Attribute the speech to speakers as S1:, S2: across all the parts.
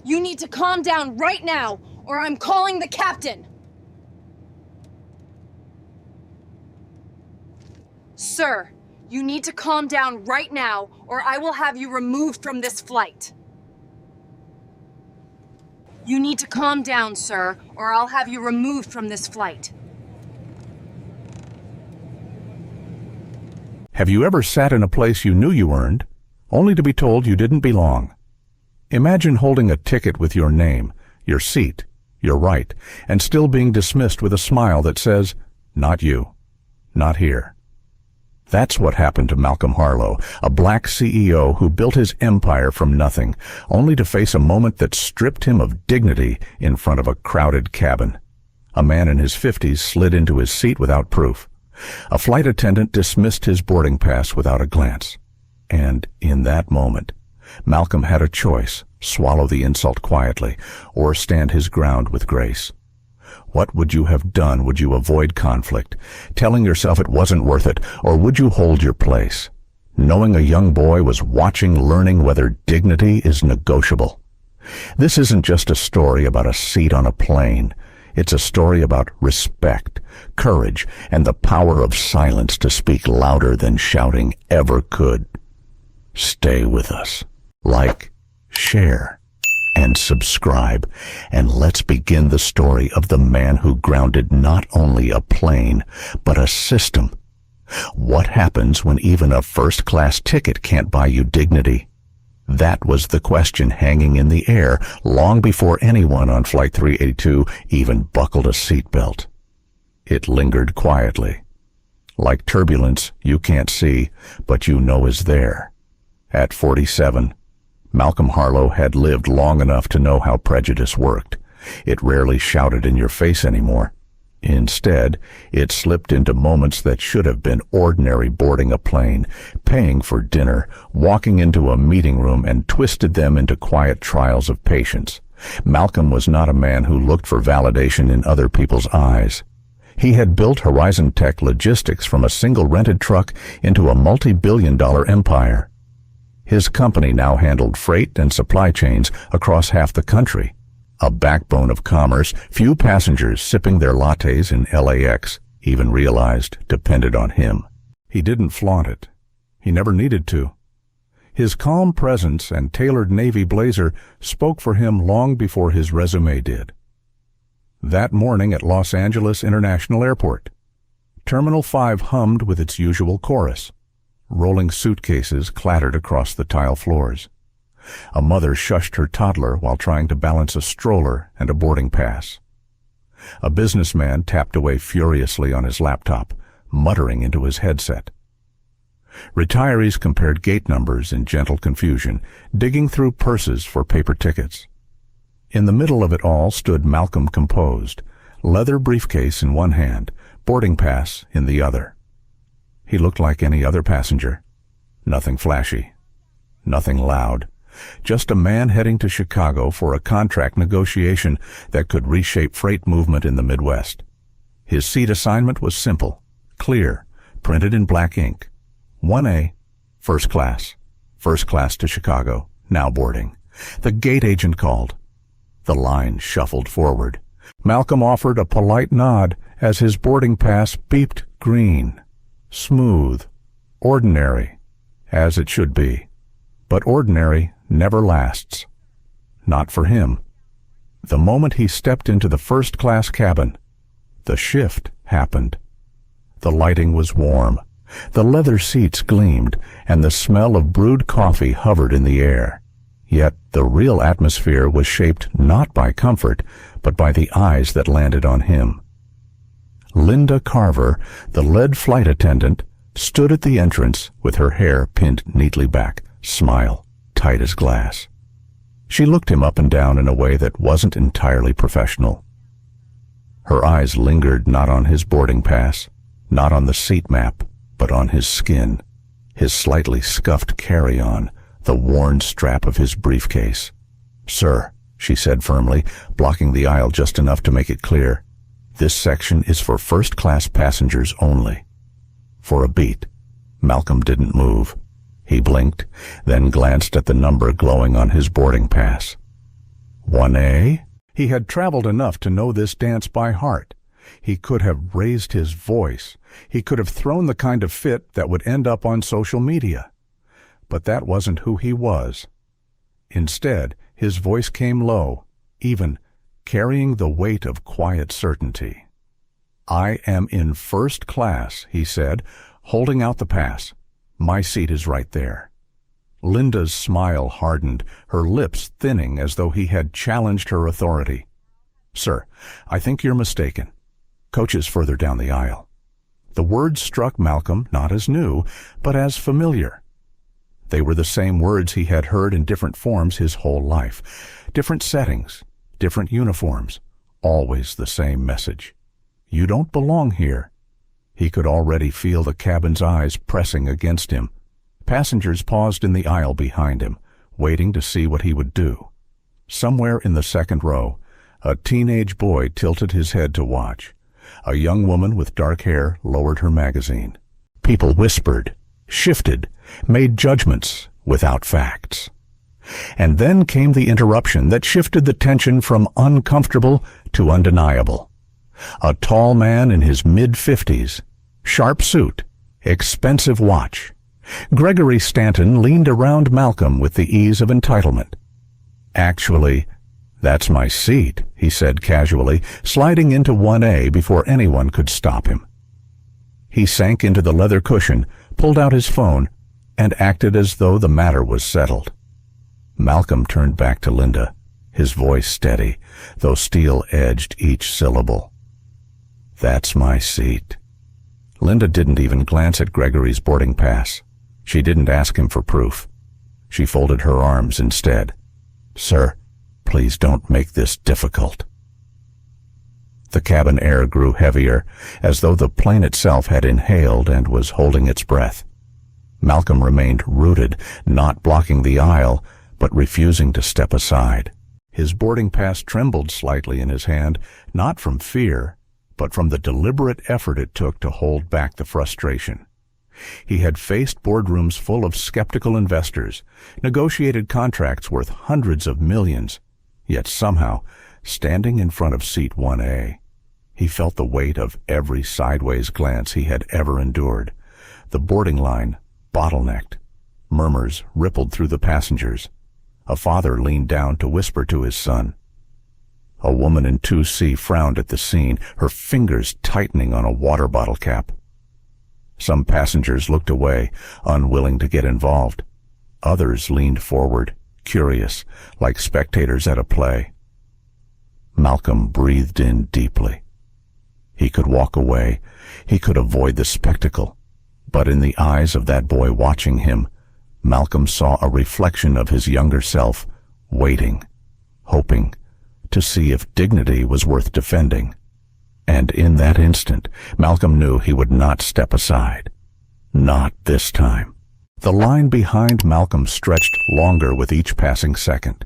S1: You need to calm down right now, or I'm calling the captain! Sir, you need to calm down right now, or I will have you removed from this flight. You need to calm down, sir, or I'll have you removed from this flight.
S2: Have you ever sat in a place you knew you earned, only to be told you didn't belong? Imagine holding a ticket with your name, your seat, your right, and still being dismissed with a smile that says, "Not you, not here." That's what happened to Malcolm Harlow, a black CEO who built his empire from nothing, only to face a moment that stripped him of dignity in front of a crowded cabin. A man in his 50s slid into his seat without proof. A flight attendant dismissed his boarding pass without a glance. And in that moment, Malcolm had a choice: swallow the insult quietly or stand his ground with grace. What would you have done? Would you avoid conflict, telling yourself it wasn't worth it, or would you hold your place, knowing a young boy was watching, learning whether dignity is negotiable? This isn't just a story about a seat on a plane. It's a story about respect, courage, and the power of silence to speak louder than shouting ever could. Stay with us. Like, share, and subscribe, and let's begin the story of the man who grounded not only a plane, but a system. What happens when even a first-class ticket can't buy you dignity? That was the question hanging in the air long before anyone on Flight 382 even buckled a seatbelt. It lingered quietly. Like turbulence you can't see, but you know is there. At 47, Malcolm Harlow had lived long enough to know how prejudice worked. It rarely shouted in your face anymore. Instead, it slipped into moments that should have been ordinary: boarding a plane, paying for dinner, walking into a meeting room, and twisted them into quiet trials of patience. Malcolm was not a man who looked for validation in other people's eyes. He had built Horizon Tech Logistics from a single rented truck into a multi-billion-dollar empire. His company now handled freight and supply chains across half the country. A backbone of commerce few passengers sipping their lattes in LAX even realized depended on him. He didn't flaunt it. He never needed to. His calm presence and tailored navy blazer spoke for him long before his resume did. That morning at Los Angeles International Airport, Terminal 5 hummed with its usual chorus. Rolling suitcases clattered across the tile floors. A mother shushed her toddler while trying to balance a stroller and a boarding pass. A businessman tapped away furiously on his laptop, muttering into his headset. Retirees compared gate numbers in gentle confusion, digging through purses for paper tickets. In the middle of it all stood Malcolm, composed, leather briefcase in one hand, boarding pass in the other. He looked like any other passenger. Nothing flashy, nothing loud. Just a man heading to Chicago for a contract negotiation that could reshape freight movement in the Midwest. His seat assignment was simple, clear, printed in black ink. 1A, first class to Chicago, now boarding. The gate agent called. The line shuffled forward. Malcolm offered a polite nod as his boarding pass beeped green. Smooth, ordinary, as it should be. But ordinary never lasts. Not for him. The moment he stepped into the first-class cabin, the shift happened. The lighting was warm. The leather seats gleamed, and the smell of brewed coffee hovered in the air. Yet the real atmosphere was shaped not by comfort, but by the eyes that landed on him. Linda Carver, the lead flight attendant, stood at the entrance with her hair pinned neatly back, smile tight as glass. She looked him up and down in a way that wasn't entirely professional. Her eyes lingered not on his boarding pass, not on the seat map, but on his skin, his slightly scuffed carry-on, the worn strap of his briefcase. "Sir," she said firmly, blocking the aisle just enough to make it clear, "this section is for first-class passengers only." For a beat, Malcolm didn't move. He blinked, then glanced at the number glowing on his boarding pass. 1A? He had traveled enough to know this dance by heart. He could have raised his voice. He could have thrown the kind of fit that would end up on social media. But that wasn't who he was. Instead, his voice came low, even, carrying the weight of quiet certainty. "I am in first class," he said, holding out the pass. "My seat is right there." Linda's smile hardened, her lips thinning as though he had challenged her authority. "Sir, I think you're mistaken. Coach is further down the aisle." The words struck Malcolm not as new, but as familiar. They were the same words he had heard in different forms his whole life. Different settings, different uniforms, always the same message. "You don't belong here." He could already feel the cabin's eyes pressing against him. Passengers paused in the aisle behind him, waiting to see what he would do. Somewhere in the second row, a teenage boy tilted his head to watch. A young woman with dark hair lowered her magazine. People whispered, shifted, made judgments without facts. And then came the interruption that shifted the tension from uncomfortable to undeniable. A tall man in his mid-50s, sharp suit, expensive watch. Gregory Stanton leaned around Malcolm with the ease of entitlement. "Actually, that's my seat," he said casually, sliding into 1A before anyone could stop him. He sank into the leather cushion, pulled out his phone, and acted as though the matter was settled. Malcolm turned back to Linda, his voice steady, though steel-edged each syllable. "That's my seat." Linda didn't even glance at Gregory's boarding pass. She didn't ask him for proof. She folded her arms instead. "Sir, please don't make this difficult." The cabin air grew heavier, as though the plane itself had inhaled and was holding its breath. Malcolm remained rooted, not blocking the aisle, but refusing to step aside. His boarding pass trembled slightly in his hand, not from fear, but from the deliberate effort it took to hold back the frustration. He had faced boardrooms full of skeptical investors, negotiated contracts worth hundreds of millions, yet somehow, standing in front of seat 1A, he felt the weight of every sideways glance he had ever endured. The boarding line bottlenecked. Murmurs rippled through the passengers. A father leaned down to whisper to his son. A woman in 2C frowned at the scene, her fingers tightening on a water bottle cap. Some passengers looked away, unwilling to get involved. Others leaned forward, curious, like spectators at a play. Malcolm breathed in deeply. He could walk away. He could avoid the spectacle. But in the eyes of that boy watching him, Malcolm saw a reflection of his younger self, waiting, hoping, to see if dignity was worth defending. And in that instant, Malcolm knew he would not step aside. Not this time. The line behind Malcolm stretched longer with each passing second.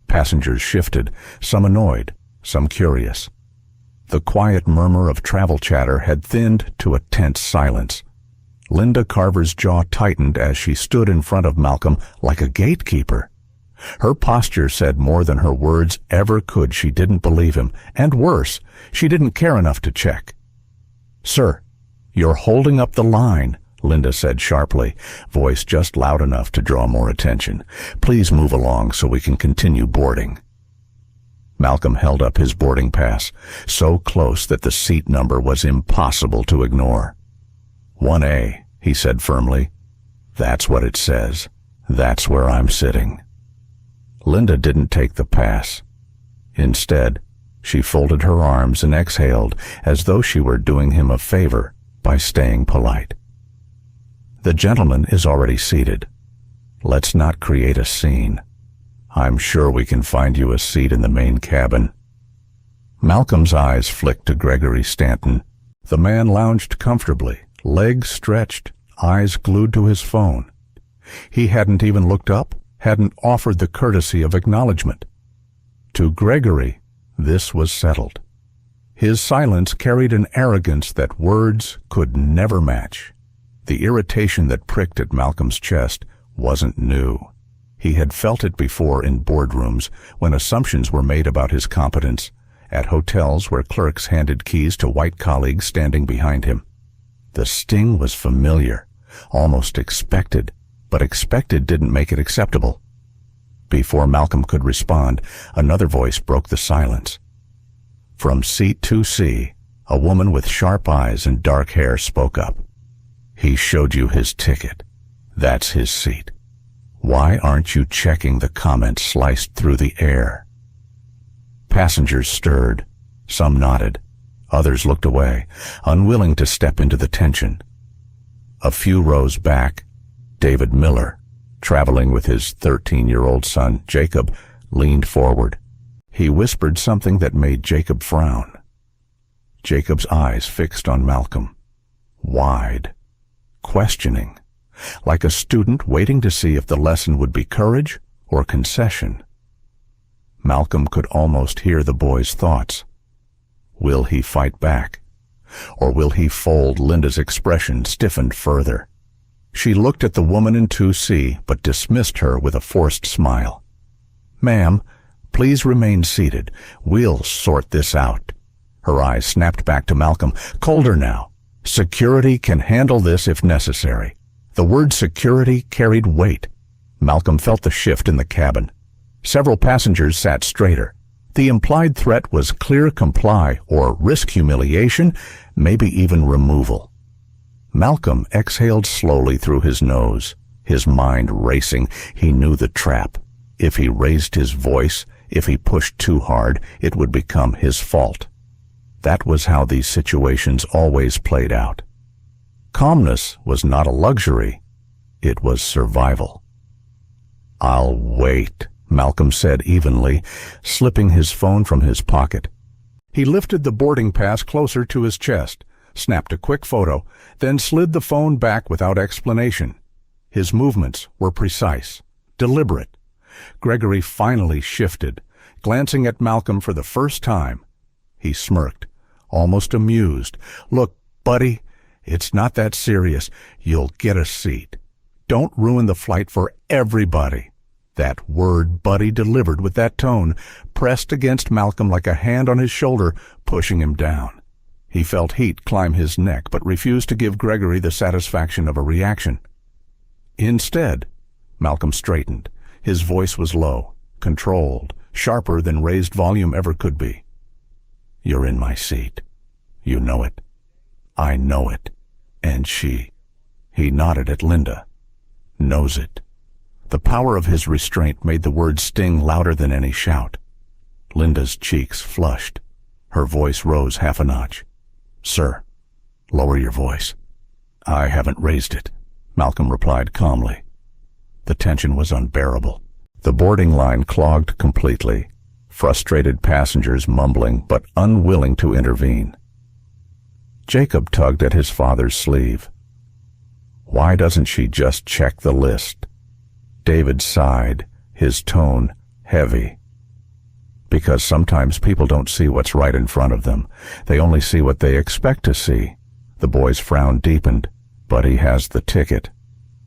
S2: Passengers shifted, some annoyed, some curious. The quiet murmur of travel chatter had thinned to a tense silence. Linda Carver's jaw tightened as she stood in front of Malcolm like a gatekeeper. Her posture said more than her words ever could. She didn't believe him, and worse, she didn't care enough to check. "Sir, you're holding up the line," Linda said sharply, voice just loud enough to draw more attention. "Please move along so we can continue boarding." Malcolm held up his boarding pass, so close that the seat number was impossible to ignore. 1A, he said firmly. "That's what it says. That's where I'm sitting." Linda didn't take the pass. Instead, she folded her arms and exhaled as though she were doing him a favor by staying polite. "The gentleman is already seated. Let's not create a scene. I'm sure we can find you a seat in the main cabin." Malcolm's eyes flicked to Gregory Stanton. The man lounged comfortably, legs stretched, eyes glued to his phone. He hadn't even looked up, hadn't offered the courtesy of acknowledgement. To Gregory, this was settled. His silence carried an arrogance that words could never match. The irritation that pricked at Malcolm's chest wasn't new. He had felt it before in boardrooms when assumptions were made about his competence, at hotels where clerks handed keys to white colleagues standing behind him. The sting was familiar, almost expected, but expected didn't make it acceptable. Before Malcolm could respond, another voice broke the silence. From seat 2C, a woman with sharp eyes and dark hair spoke up. "He showed you his ticket. That's his seat. Why aren't you checking the comments sliced through the air?" Passengers stirred. Some nodded. Others looked away, unwilling to step into the tension. A few rows back, David Miller, traveling with his 13-year-old son, Jacob, leaned forward. He whispered something that made Jacob frown. Jacob's eyes fixed on Malcolm. Wide. Questioning. Like a student waiting to see if the lesson would be courage or concession. Malcolm could almost hear the boy's thoughts. Will he fight back? Or will he fold? Linda's expression stiffened further. She looked at the woman in 2C, but dismissed her with a forced smile. "Ma'am, please remain seated. We'll sort this out." Her eyes snapped back to Malcolm, colder now. Security can handle this if necessary. The word security carried weight. Malcolm felt the shift in the cabin. Several passengers sat straighter. The implied threat was clear comply or risk humiliation, maybe even removal. Malcolm exhaled slowly through his nose, his mind racing. He knew the trap. If he raised his voice, if he pushed too hard, it would become his fault. That was how these situations always played out. Calmness was not a luxury. It was survival. "I'll wait," Malcolm said evenly, slipping his phone from his pocket. He lifted the boarding pass closer to his chest, snapped a quick photo, then slid the phone back without explanation. His movements were precise, deliberate. Gregory finally shifted, glancing at Malcolm for the first time. He smirked, almost amused. "Look, buddy, it's not that serious. You'll get a seat. Don't ruin the flight for everybody." That word buddy delivered with that tone pressed against Malcolm like a hand on his shoulder, pushing him down. He felt heat climb his neck, but refused to give Gregory the satisfaction of a reaction. Instead, Malcolm straightened. His voice was low, controlled, sharper than raised volume ever could be. "You're in my seat. You know it. I know it. And she," he nodded at Linda, "knows it." The power of his restraint made the words sting louder than any shout. Linda's cheeks flushed. Her voice rose half a notch. "Sir, lower your voice." "I haven't raised it," Malcolm replied calmly. The tension was unbearable. The boarding line clogged completely, frustrated passengers mumbling but unwilling to intervene. Jacob tugged at his father's sleeve. "Why doesn't she just check the list?" David sighed, his tone heavy. "Because sometimes people don't see what's right in front of them. They only see what they expect to see." The boy's frown deepened. "But he has the ticket.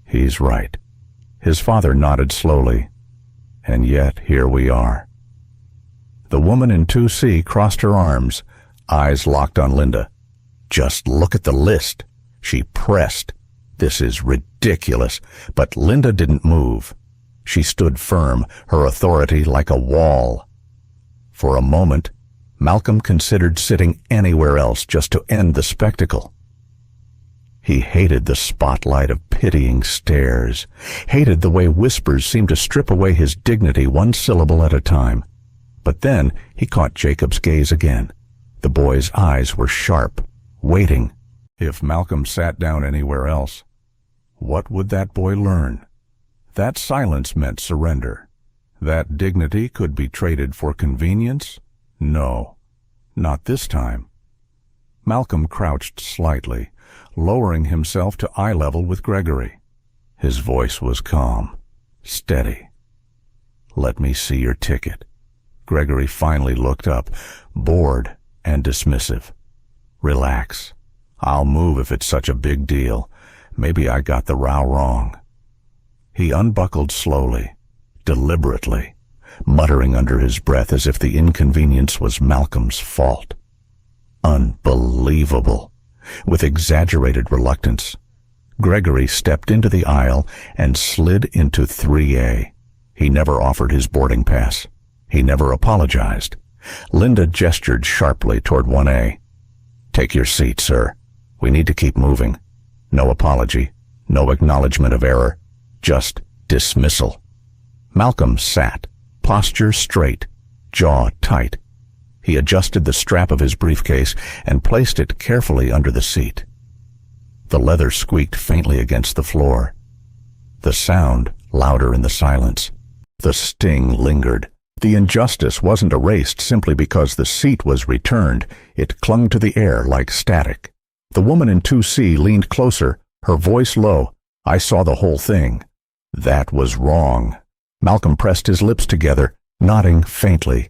S2: He's right." His father nodded slowly. "And yet here we are." The woman in 2C crossed her arms, eyes locked on Linda. "Just look at the list." She pressed. "This is ridiculous." But Linda didn't move. She stood firm, her authority like a wall. For a moment, Malcolm considered sitting anywhere else just to end the spectacle. He hated the spotlight of pitying stares, hated the way whispers seemed to strip away his dignity one syllable at a time. But then he caught Jacob's gaze again. The boy's eyes were sharp, waiting. If Malcolm sat down anywhere else, what would that boy learn? That silence meant surrender. That dignity could be traded for convenience? No, not this time. Malcolm crouched slightly, lowering himself to eye level with Gregory. His voice was calm, steady. "Let me see your ticket." Gregory finally looked up, bored and dismissive. "Relax. I'll move if it's such a big deal. Maybe I got the row wrong." He unbuckled slowly, deliberately, muttering under his breath as if the inconvenience was Malcolm's fault. Unbelievable. With exaggerated reluctance, Gregory stepped into the aisle and slid into 3A. He never offered his boarding pass. He never apologized. Linda gestured sharply toward 1A. "Take your seat, sir. We need to keep moving. No apology, no acknowledgement of error, just dismissal." Malcolm sat, posture straight, jaw tight. He adjusted the strap of his briefcase and placed it carefully under the seat. The leather squeaked faintly against the floor. The sound louder in the silence. The sting lingered. The injustice wasn't erased simply because the seat was returned. It clung to the air like static. The woman in 2C leaned closer, her voice low. "I saw the whole thing. That was wrong." Malcolm pressed his lips together, nodding faintly.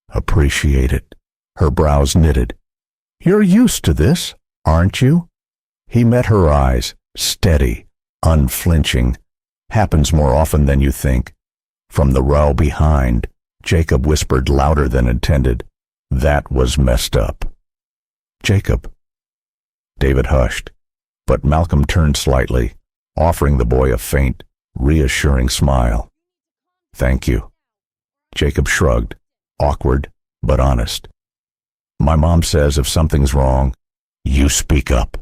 S2: "Appreciate it." Her brows knitted. "You're used to this, aren't you?" He met her eyes, steady, unflinching. "Happens more often than you think." From the row behind, Jacob whispered louder than intended, "That was messed up." "Jacob." David hushed, but Malcolm turned slightly, offering the boy a faint, reassuring smile. "Thank you." Jacob shrugged, awkward but honest. "My mom says if something's wrong, you speak up."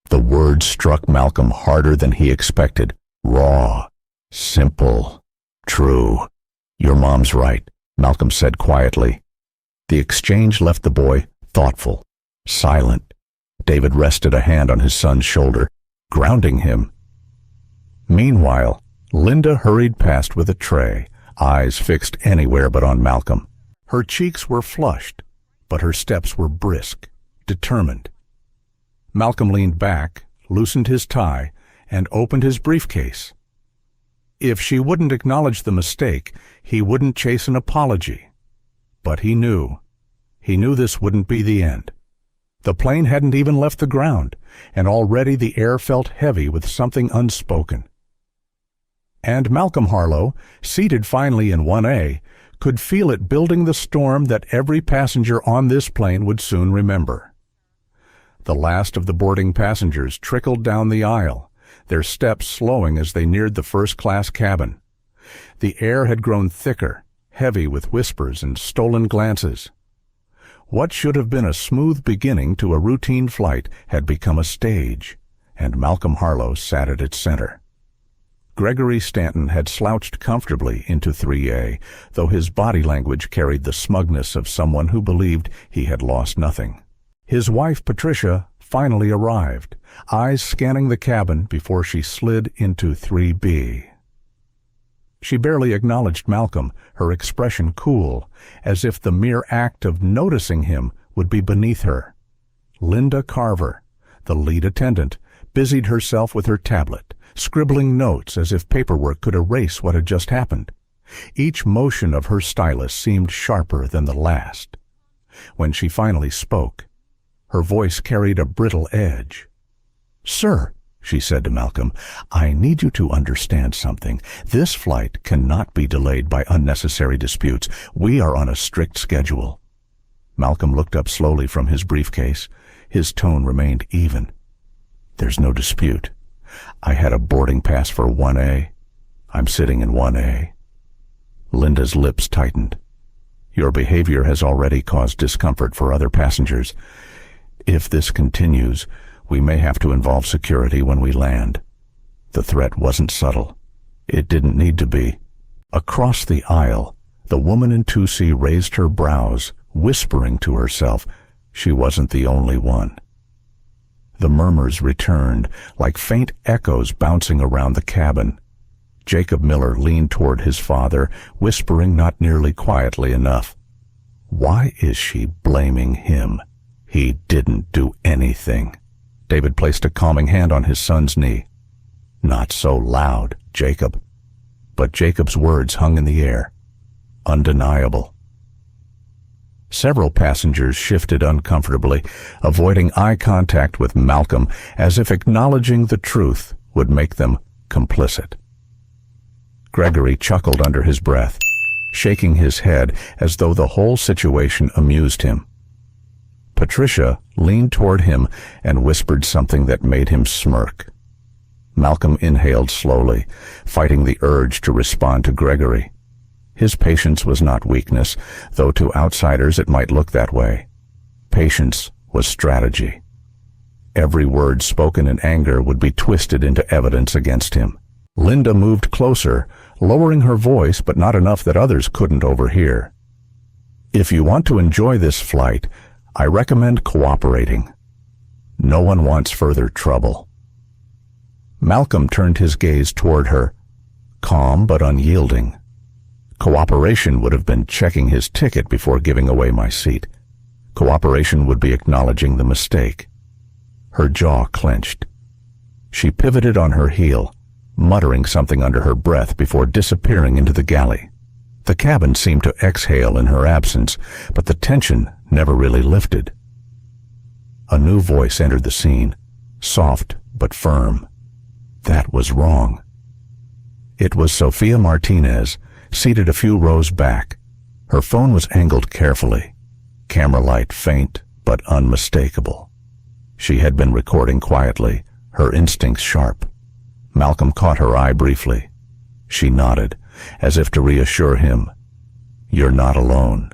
S2: The word struck Malcolm harder than he expected. Raw, simple, true. "Your mom's right," Malcolm said quietly. The exchange left the boy thoughtful, silent. David rested a hand on his son's shoulder, grounding him. Meanwhile, Linda hurried past with a tray, eyes fixed anywhere but on Malcolm. Her cheeks were flushed, but her steps were brisk, determined. Malcolm leaned back, loosened his tie, and opened his briefcase. If she wouldn't acknowledge the mistake, he wouldn't chase an apology. But he knew. He knew this wouldn't be the end. The plane hadn't even left the ground, and already the air felt heavy with something unspoken. And Malcolm Harlow, seated finally in 1A, could feel it building the storm that every passenger on this plane would soon remember. The last of the boarding passengers trickled down the aisle, their steps slowing as they neared the first-class cabin. The air had grown thicker, heavy with whispers and stolen glances. What should have been a smooth beginning to a routine flight had become a stage, and Malcolm Harlow sat at its center. Gregory Stanton had slouched comfortably into 3A, though his body language carried the smugness of someone who believed he had lost nothing. His wife, Patricia, finally arrived, eyes scanning the cabin before she slid into 3B. She barely acknowledged Malcolm, her expression cool, as if the mere act of noticing him would be beneath her. Linda Carver, the lead attendant, busied herself with her tablet, scribbling notes as if paperwork could erase what had just happened. Each motion of her stylus seemed sharper than the last. When she finally spoke, her voice carried a brittle edge. "Sir," she said to Malcolm, "I need you to understand something. This flight cannot be delayed by unnecessary disputes. We are on a strict schedule." Malcolm looked up slowly from his briefcase. His tone remained even. "There's no dispute. I had a boarding pass for 1A. I'm sitting in 1A. Linda's lips tightened. "Your behavior has already caused discomfort for other passengers. If this continues, we may have to involve security when we land." The threat wasn't subtle. It didn't need to be. Across the aisle, the woman in 2C raised her brows, whispering to herself. She wasn't the only one. The murmurs returned, like faint echoes bouncing around the cabin. Jacob Miller leaned toward his father, whispering not nearly quietly enough. "Why is she blaming him? He didn't do anything." David placed a calming hand on his son's knee. "Not so loud, Jacob." But Jacob's words hung in the air, undeniable. Several passengers shifted uncomfortably, avoiding eye contact with Malcolm, as if acknowledging the truth would make them complicit. Gregory chuckled under his breath, shaking his head as though the whole situation amused him. Patricia leaned toward him and whispered something that made him smirk. Malcolm inhaled slowly, fighting the urge to respond to Gregory. His patience was not weakness, though to outsiders it might look that way. Patience was strategy. Every word spoken in anger would be twisted into evidence against him. Linda moved closer, lowering her voice, but not enough that others couldn't overhear. "If you want to enjoy this flight, I recommend cooperating. No one wants further trouble." Malcolm turned his gaze toward her, calm but unyielding. Cooperation would have been checking his ticket before giving away my seat. Cooperation would be acknowledging the mistake. Her jaw clenched. She pivoted on her heel, muttering something under her breath before disappearing into the galley. The cabin seemed to exhale in her absence, but the tension never really lifted. A new voice entered the scene, soft but firm. That was wrong. It was Sophia Martinez, seated a few rows back. Her phone was angled carefully, camera light faint but unmistakable. She had been recording quietly, her instincts sharp. Malcolm caught her eye briefly. She nodded, as if to reassure him. "You're not alone."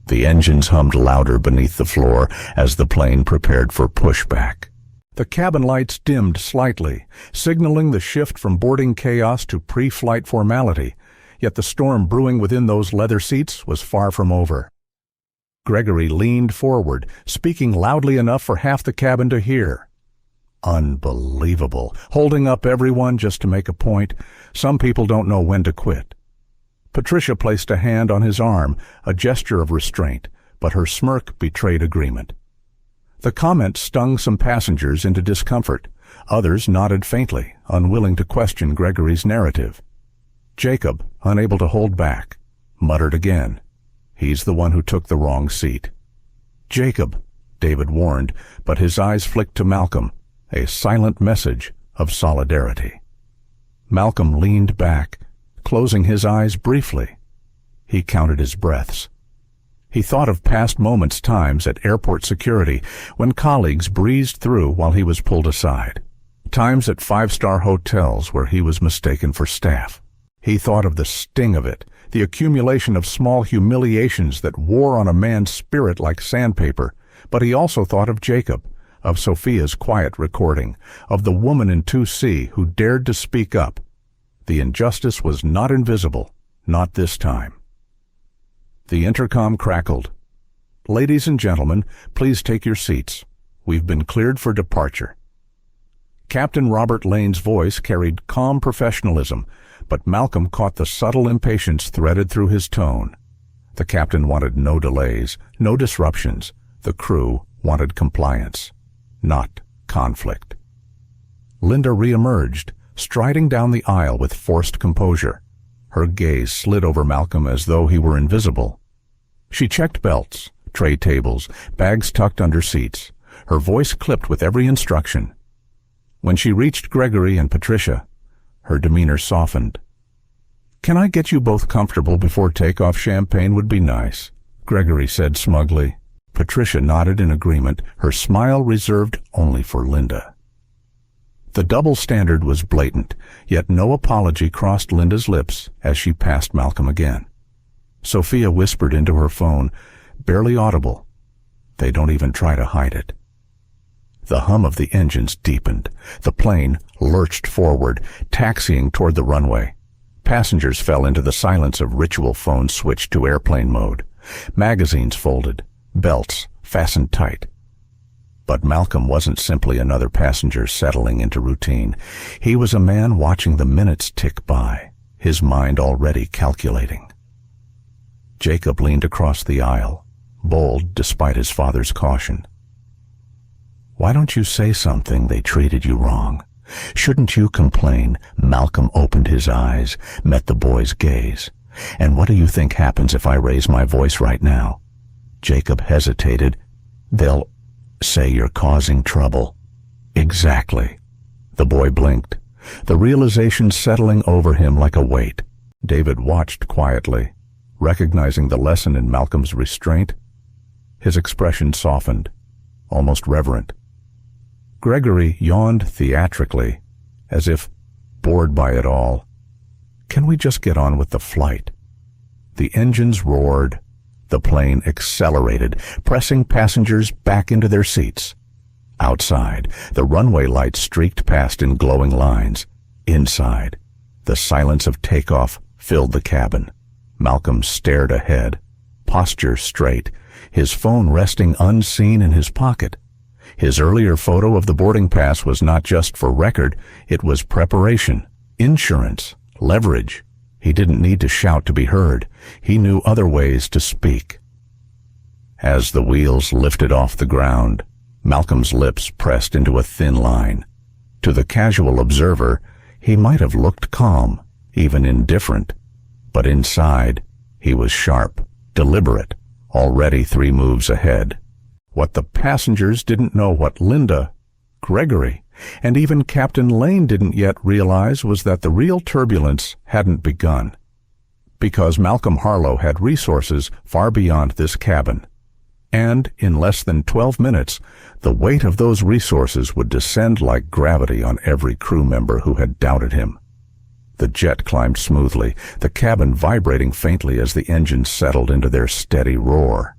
S2: The engines hummed louder beneath the floor as the plane prepared for pushback. The cabin lights dimmed slightly, signaling the shift from boarding chaos to pre-flight formality, yet the storm brewing within those leather seats was far from over. Gregory leaned forward, speaking loudly enough for half the cabin to hear. Unbelievable, holding up everyone just to make a point. Some people don't know when to quit. Patricia placed a hand on his arm, a gesture of restraint, but her smirk betrayed agreement. The comment stung some passengers into discomfort. Others nodded faintly, unwilling to question Gregory's narrative. Jacob, unable to hold back, muttered again. "He's the one who took the wrong seat." "Jacob," David warned, but his eyes flicked to Malcolm, a silent message of solidarity. Malcolm leaned back, closing his eyes briefly. He counted his breaths. He thought of past moments, times at airport security when colleagues breezed through while he was pulled aside. Times at five-star hotels where he was mistaken for staff. He thought of the sting of it, the accumulation of small humiliations that wore on a man's spirit like sandpaper. But he also thought of Jacob, of Sophia's quiet recording, of the woman in 2C who dared to speak up. The injustice was not invisible, not this time. The intercom crackled. "Ladies and gentlemen, please take your seats. We've been cleared for departure." Captain Robert Lane's voice carried calm professionalism, but Malcolm caught the subtle impatience threaded through his tone. The captain wanted no delays, no disruptions. The crew wanted compliance, not conflict. Linda reemerged, striding down the aisle with forced composure. Her gaze slid over Malcolm as though he were invisible. She checked belts, tray tables, bags tucked under seats, her voice clipped with every instruction. When she reached Gregory and Patricia, her demeanor softened. "Can I get you both comfortable before takeoff? Champagne would be nice," Gregory said smugly. Patricia nodded in agreement, her smile reserved only for Linda. The double standard was blatant, yet no apology crossed Linda's lips as she passed Malcolm again. Sophia whispered into her phone, barely audible. They don't even try to hide it. The hum of the engines deepened. The plane lurched forward, taxiing toward the runway. Passengers fell into the silence of ritual phones switched to airplane mode. Magazines folded, belts fastened tight. But Malcolm wasn't simply another passenger settling into routine. He was a man watching the minutes tick by, his mind already calculating. Jacob leaned across the aisle, bold despite his father's caution. "Why don't you say something? They treated you wrong. Shouldn't you complain?" Malcolm opened his eyes, met the boy's gaze. "And what do you think happens if I raise my voice right now?" Jacob hesitated. "They'll say you're causing trouble." "Exactly." The boy blinked, the realization settling over him like a weight. David watched quietly, recognizing the lesson in Malcolm's restraint. His expression softened, almost reverent. Gregory yawned theatrically, as if bored by it all. Can we just get on with the flight? The engines roared. The plane accelerated, pressing passengers back into their seats. Outside, the runway lights streaked past in glowing lines. Inside, the silence of takeoff filled the cabin. Malcolm stared ahead, posture straight, his phone resting unseen in his pocket. His earlier photo of the boarding pass was not just for record, it was preparation, insurance, leverage. He didn't need to shout to be heard. He knew other ways to speak. As the wheels lifted off the ground, Malcolm's lips pressed into a thin line. To the casual observer, he might have looked calm, even indifferent. But inside, he was sharp, deliberate, already 3 moves ahead. What the passengers didn't know, what Linda, Gregory, and even Captain Lane didn't yet realize, was that the real turbulence hadn't begun. Because Malcolm Harlow had resources far beyond this cabin. And in less than 12 minutes, the weight of those resources would descend like gravity on every crew member who had doubted him. The jet climbed smoothly, the cabin vibrating faintly as the engines settled into their steady roar.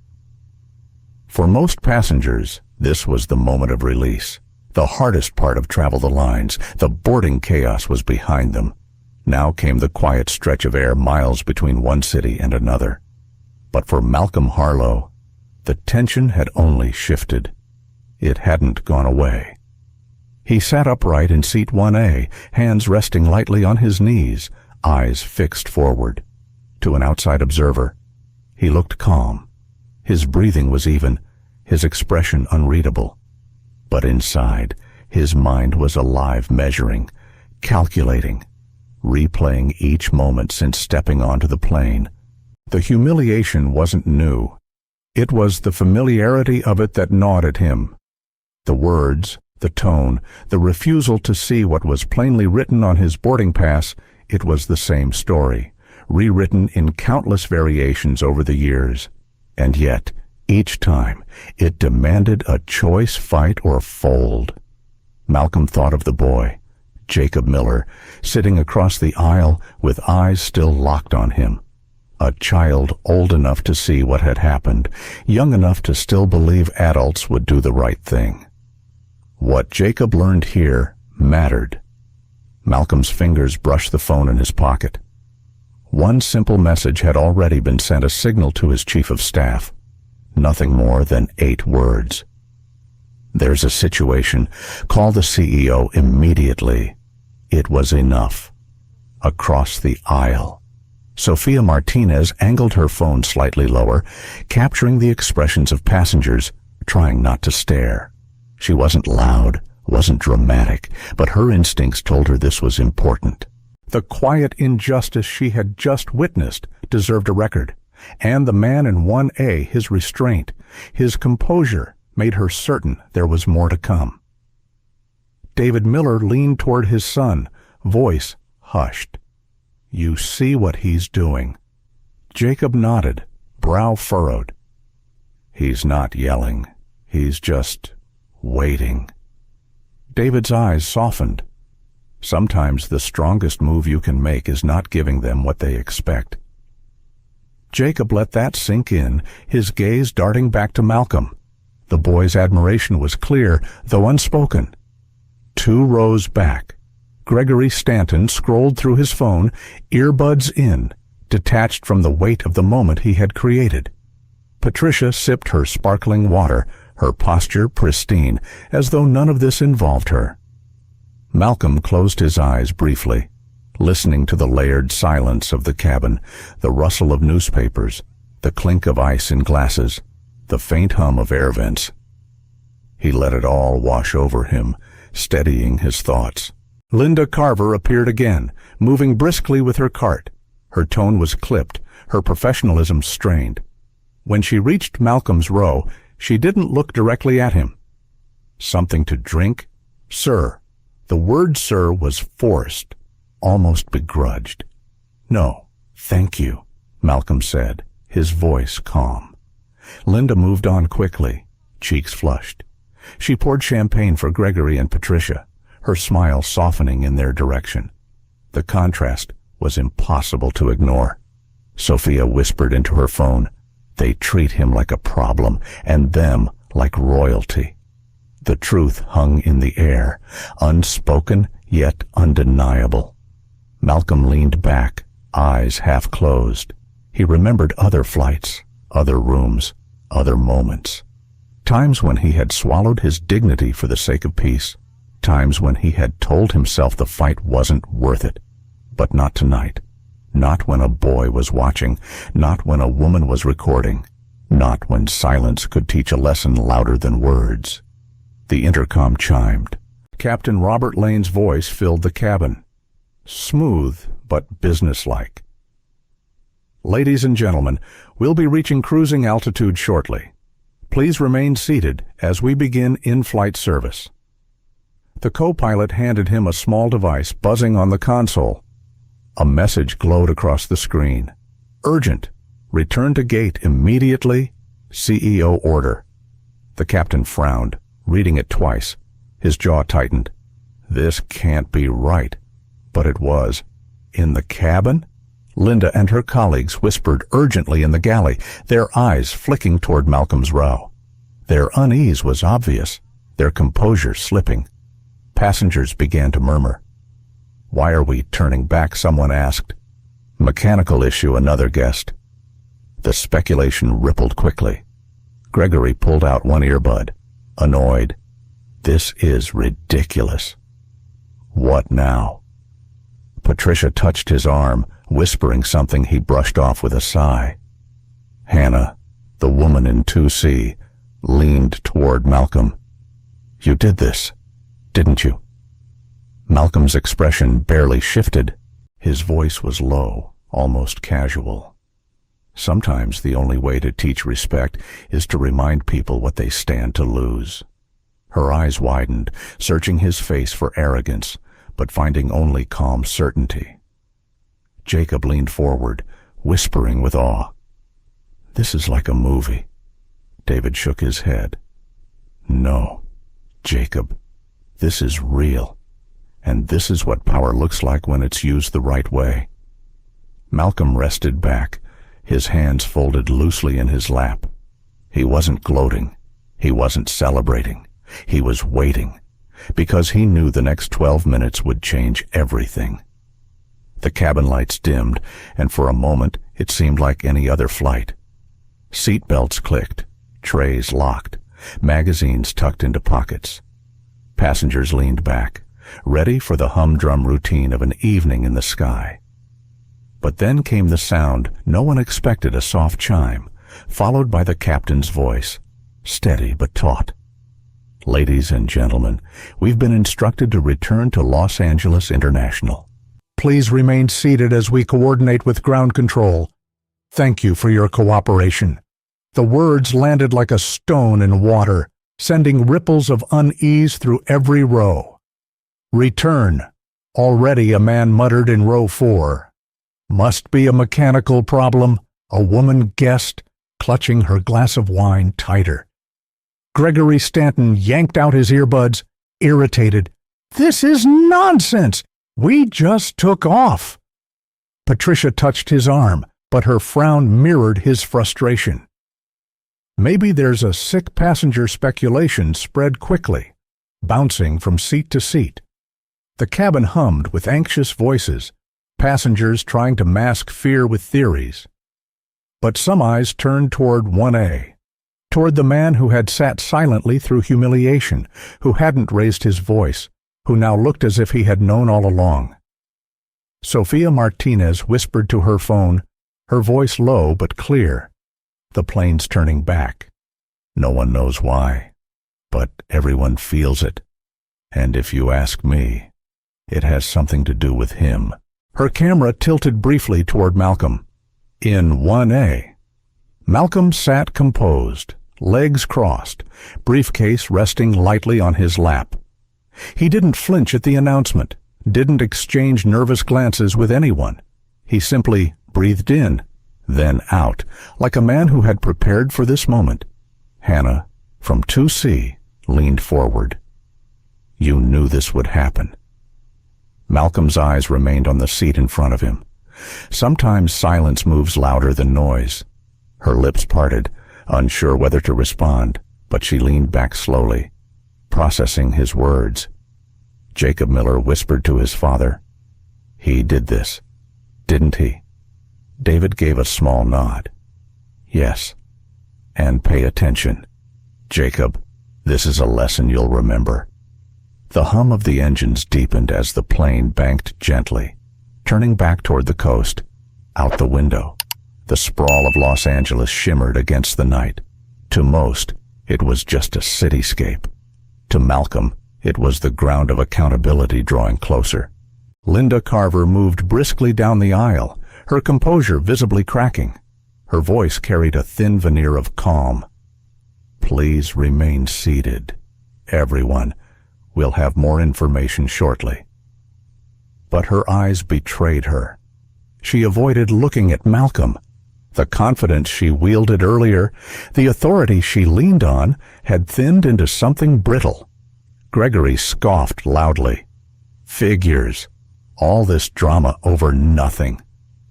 S2: For most passengers, this was the moment of release. The hardest part of Travel the Lines, the boarding chaos, was behind them. Now came the quiet stretch of air miles between one city and another. But for Malcolm Harlow, the tension had only shifted. It hadn't gone away. He sat upright in seat 1A, hands resting lightly on his knees, eyes fixed forward. To an outside observer, he looked calm. His breathing was even, his expression unreadable. But inside, his mind was alive, measuring, calculating, replaying each moment since stepping onto the plane. The humiliation wasn't new. It was the familiarity of it that gnawed at him. The words, the tone, the refusal to see what was plainly written on his boarding pass, it was the same story, rewritten in countless variations over the years. And yet, each time, it demanded a choice, fight, or fold. Malcolm thought of the boy, Jacob Miller, sitting across the aisle with eyes still locked on him. A child old enough to see what had happened, young enough to still believe adults would do the right thing. What Jacob learned here mattered. Malcolm's fingers brushed the phone in his pocket. One simple message had already been sent, a signal to his chief of staff. Nothing more than 8 words. There's a situation. Call the CEO immediately. It was enough. Across the aisle, Sophia Martinez angled her phone slightly lower, capturing the expressions of passengers, trying not to stare. She wasn't loud, wasn't dramatic, but her instincts told her this was important. The quiet injustice she had just witnessed deserved a record, and the man in 1A, his restraint, his composure, made her certain there was more to come. David Miller leaned toward his son, voice hushed. You see what he's doing. Jacob nodded, brow furrowed. He's not yelling. He's just waiting. David's eyes softened. Sometimes the strongest move you can make is not giving them what they expect. Jacob let that sink in, his gaze darting back to Malcolm. The boy's admiration was clear, though unspoken. 2 rows back, Gregory Stanton scrolled through his phone, earbuds in, detached from the weight of the moment he had created. Patricia sipped her sparkling water, her posture pristine, as though none of this involved her. Malcolm closed his eyes briefly, listening to the layered silence of the cabin, the rustle of newspapers, the clink of ice in glasses, the faint hum of air vents. He let it all wash over him, steadying his thoughts. Linda Carver appeared again, moving briskly with her cart. Her tone was clipped, her professionalism strained. When she reached Malcolm's row, she didn't look directly at him. Something to drink? Sir. The word sir was forced, almost begrudged. No, "Thank you," Malcolm said, his voice calm. Linda moved on quickly, cheeks flushed. She poured champagne for Gregory and Patricia, her smile softening in their direction. The contrast was impossible to ignore. Sophia whispered into her phone, "They treat him like a problem, and them like royalty." The truth hung in the air, unspoken yet undeniable. Malcolm leaned back, eyes half closed. He remembered other flights, other rooms, other moments. Times when he had swallowed his dignity for the sake of peace. Times when he had told himself the fight wasn't worth it. But not tonight. Not when a boy was watching. Not when a woman was recording. Not when silence could teach a lesson louder than words. The intercom chimed. Captain Robert Lane's voice filled the cabin. Smooth, but businesslike. "Ladies and gentlemen, we'll be reaching cruising altitude shortly. Please remain seated as we begin in-flight service." The co-pilot handed him a small device buzzing on the console. A message glowed across the screen. "Urgent. Return to gate immediately. CEO order." The captain frowned, reading it twice. His jaw tightened. This can't be right. But it was. In the cabin? Linda and her colleagues whispered urgently in the galley, their eyes flicking toward Malcolm's row. Their unease was obvious, their composure slipping. Passengers began to murmur. "Why are we turning back?" someone asked. "Mechanical issue," another guessed. The speculation rippled quickly. Gregory pulled out one earbud, annoyed. "This is ridiculous." What now? Patricia touched his arm, whispering something he brushed off with a sigh. Hannah, the woman in 2C, leaned toward Malcolm. "You did this, didn't you?" Malcolm's expression barely shifted. His voice was low, almost casual. Sometimes the only way to teach respect is to remind people what they stand to lose. Her eyes widened, searching his face for arrogance, but finding only calm certainty. Jacob leaned forward, whispering with awe. "This is like a movie." David shook his head. "No, Jacob, this is real, and this is what power looks like when it's used the right way." Malcolm rested back, his hands folded loosely in his lap. He wasn't gloating. He wasn't celebrating. He was waiting, because he knew the next 12 minutes would change everything. The cabin lights dimmed, and for a moment it seemed like any other flight. Seat belts clicked, trays locked, magazines tucked into pockets. Passengers leaned back, ready for the humdrum routine of an evening in the sky. But then came the sound no one expected, a soft chime, followed by the captain's voice, steady but taut. "Ladies and gentlemen, we've been instructed to return to Los Angeles International. Please remain seated as we coordinate with ground control. Thank you for your cooperation." The words landed like a stone in water, sending ripples of unease through every row. "Return," already a man muttered in row 4. "Must be a mechanical problem," a woman guessed, clutching her glass of wine tighter. Gregory Stanton yanked out his earbuds, irritated. "This is nonsense! We just took off!" Patricia touched his arm, but her frown mirrored his frustration. Maybe there's a sick passenger speculation spread quickly, bouncing from seat to seat. The cabin hummed with anxious voices, passengers trying to mask fear with theories. But some eyes turned toward 1A, toward the man who had sat silently through humiliation, who hadn't raised his voice, who now looked as if he had known all along. Sophia Martinez whispered to her phone, her voice low but clear. "The plane's turning back. No one knows why, but everyone feels it. And if you ask me, it has something to do with him." Her camera tilted briefly toward Malcolm. In 1A. Malcolm sat composed, legs crossed, briefcase resting lightly on his lap. He didn't flinch at the announcement, didn't exchange nervous glances with anyone. He simply breathed in, then out, like a man who had prepared for this moment. Hannah, from 2C, leaned forward. You knew this would happen. Malcolm's eyes remained on the seat in front of him. Sometimes silence moves louder than noise. Her lips parted, unsure whether to respond, but she leaned back slowly, processing his words. Jacob Miller whispered to his father, "He did this, didn't he?" David gave a small nod. "Yes. And pay attention. Jacob, this is a lesson you'll remember." The hum of the engines deepened as the plane banked gently, turning back toward the coast. Out the window, the sprawl of Los Angeles shimmered against the night. To most, it was just a cityscape. To Malcolm, it was the ground of accountability drawing closer. Linda Carver moved briskly down the aisle, her composure visibly cracking. Her voice carried a thin veneer of calm. "Please remain seated. Everyone, we'll have more information shortly." But her eyes betrayed her. She avoided looking at Malcolm. The confidence she wielded earlier, the authority she leaned on, had thinned into something brittle. Gregory scoffed loudly. Figures. All this drama over nothing.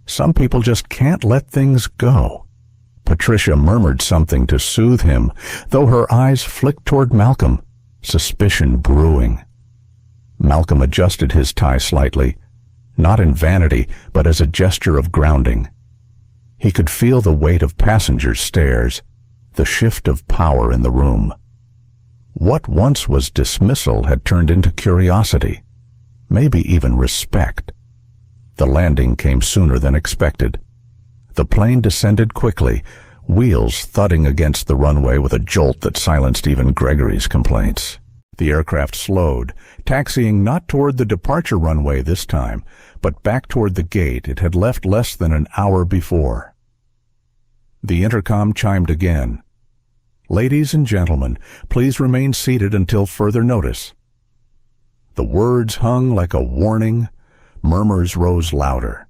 S2: Some people just can't let things go. Patricia murmured something to soothe him, though her eyes flicked toward Malcolm, suspicion brewing. Malcolm adjusted his tie slightly, not in vanity, but as a gesture of grounding. He could feel the weight of passengers' stares, the shift of power in the room. What once was dismissal had turned into curiosity, maybe even respect. The landing came sooner than expected. The plane descended quickly, wheels thudding against the runway with a jolt that silenced even Gregory's complaints. The aircraft slowed, taxiing not toward the departure runway this time, but back toward the gate it had left less than an hour before. The intercom chimed again. "Ladies and gentlemen, please remain seated until further notice." The words hung like a warning. Murmurs rose louder.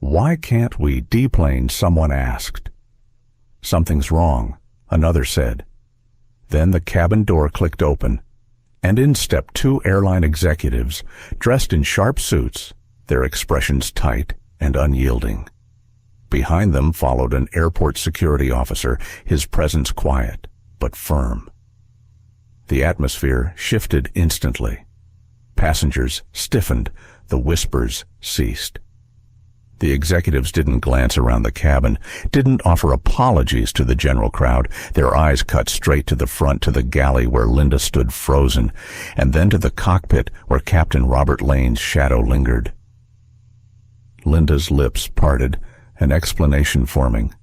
S2: "Why can't we deplane?" someone asked. "Something's wrong," another said. Then the cabin door clicked open, and in stepped two airline executives, dressed in sharp suits, their expressions tight and unyielding. Behind them followed an airport security officer, his presence quiet but firm. The atmosphere shifted instantly. Passengers stiffened, the whispers ceased. The executives didn't glance around the cabin, didn't offer apologies to the general crowd. Their eyes cut straight to the front, to the galley where Linda stood frozen, and then to the cockpit where Captain Robert Lane's shadow lingered. Linda's lips parted, an explanation forming,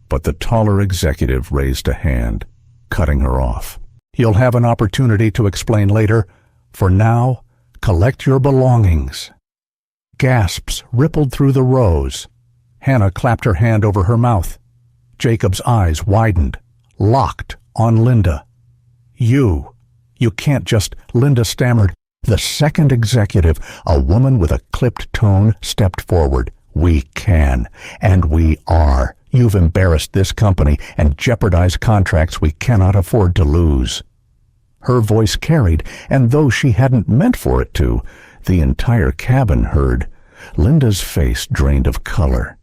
S2: but the taller executive raised a hand, cutting her off. "You'll have an opportunity to explain later. For now, collect your belongings." Gasps rippled through the rows. Hannah clapped her hand over her mouth. Jacob's eyes widened, locked on Linda. You can't just," Linda stammered. The second executive, a woman with a clipped tone, stepped forward. "We can, and we are. You've embarrassed this company and jeopardized contracts we cannot afford to lose." Her voice carried, and though she hadn't meant for it to, the entire cabin heard. Linda's face drained of color.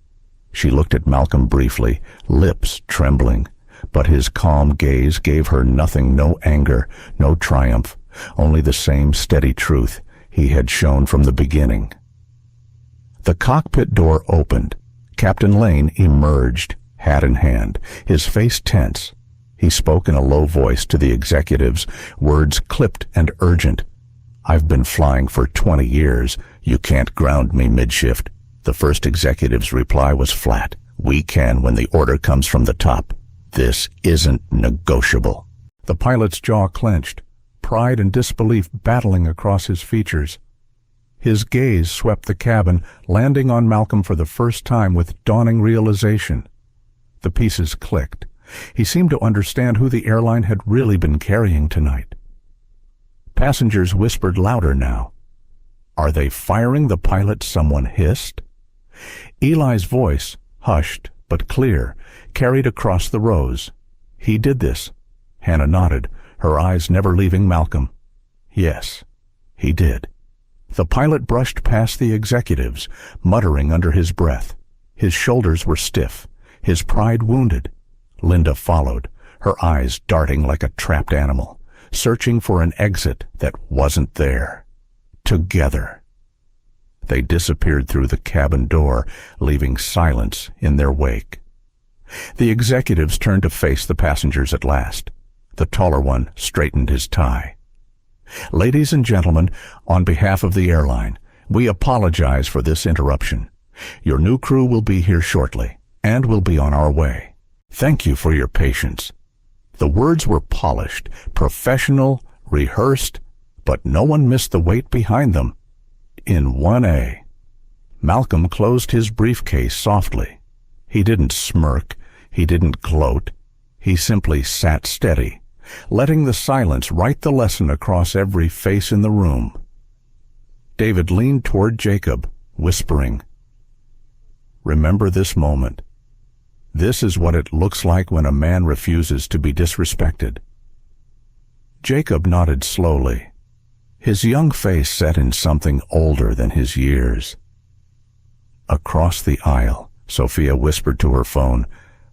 S2: She looked at Malcolm briefly, lips trembling, but his calm gaze gave her nothing, no anger, no triumph, only the same steady truth he had shown from the beginning. The cockpit door opened. Captain Lane emerged, hat in hand, his face tense. He spoke in a low voice to the executives, words clipped and urgent. "I've been flying for 20 years. You can't ground me mid-shift." The first executive's reply was flat. "We can when the order comes from the top. This isn't negotiable." The pilot's jaw clenched, pride and disbelief battling across his features. His gaze swept the cabin, landing on Malcolm for the first time with dawning realization. The pieces clicked. He seemed to understand who the airline had really been carrying tonight. Passengers whispered louder now. "Are they firing the pilot?" someone hissed. Eli's voice, hushed but clear, carried across the rows. He did this. Hannah nodded, her eyes never leaving Malcolm. Yes, he did. The pilot brushed past the executives, muttering under his breath. His shoulders were stiff, his pride wounded. Linda followed, her eyes darting like a trapped animal, searching for an exit that wasn't there. Together. They disappeared through the cabin door, leaving silence in their wake. The executives turned to face the passengers at last. The taller one straightened his tie. Ladies and gentlemen, on behalf of the airline, we apologize for this interruption. Your new crew will be here shortly, and we'll be on our way. Thank you for your patience. The words were polished, professional, rehearsed, but no one missed the weight behind them. In 1A. Malcolm closed his briefcase softly. He didn't smirk, he didn't gloat. He simply sat steady, letting the silence write the lesson across every face in the room. David leaned toward Jacob, whispering, "Remember this moment. This is what it looks like when a man refuses to be disrespected." Jacob nodded slowly, his young face set in something older than his years. Across the aisle, Sophia whispered to her phone,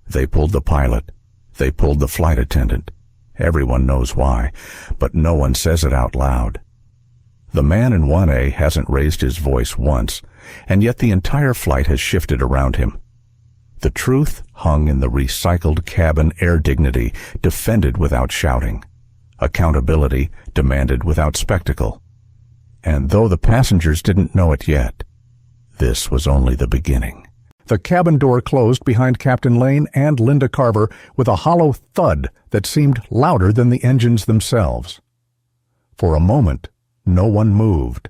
S2: "They pulled the pilot. They pulled the flight attendant. Everyone knows why, but no one says it out loud. The man in 1A hasn't raised his voice once, and yet the entire flight has shifted around him. The truth hung in the recycled cabin air dignity defended without shouting. Accountability demanded without spectacle. And though the passengers didn't know it yet, this was only the beginning. The cabin door closed behind Captain Lane and Linda Carver with a hollow thud that seemed louder than the engines themselves. For a moment, no one moved.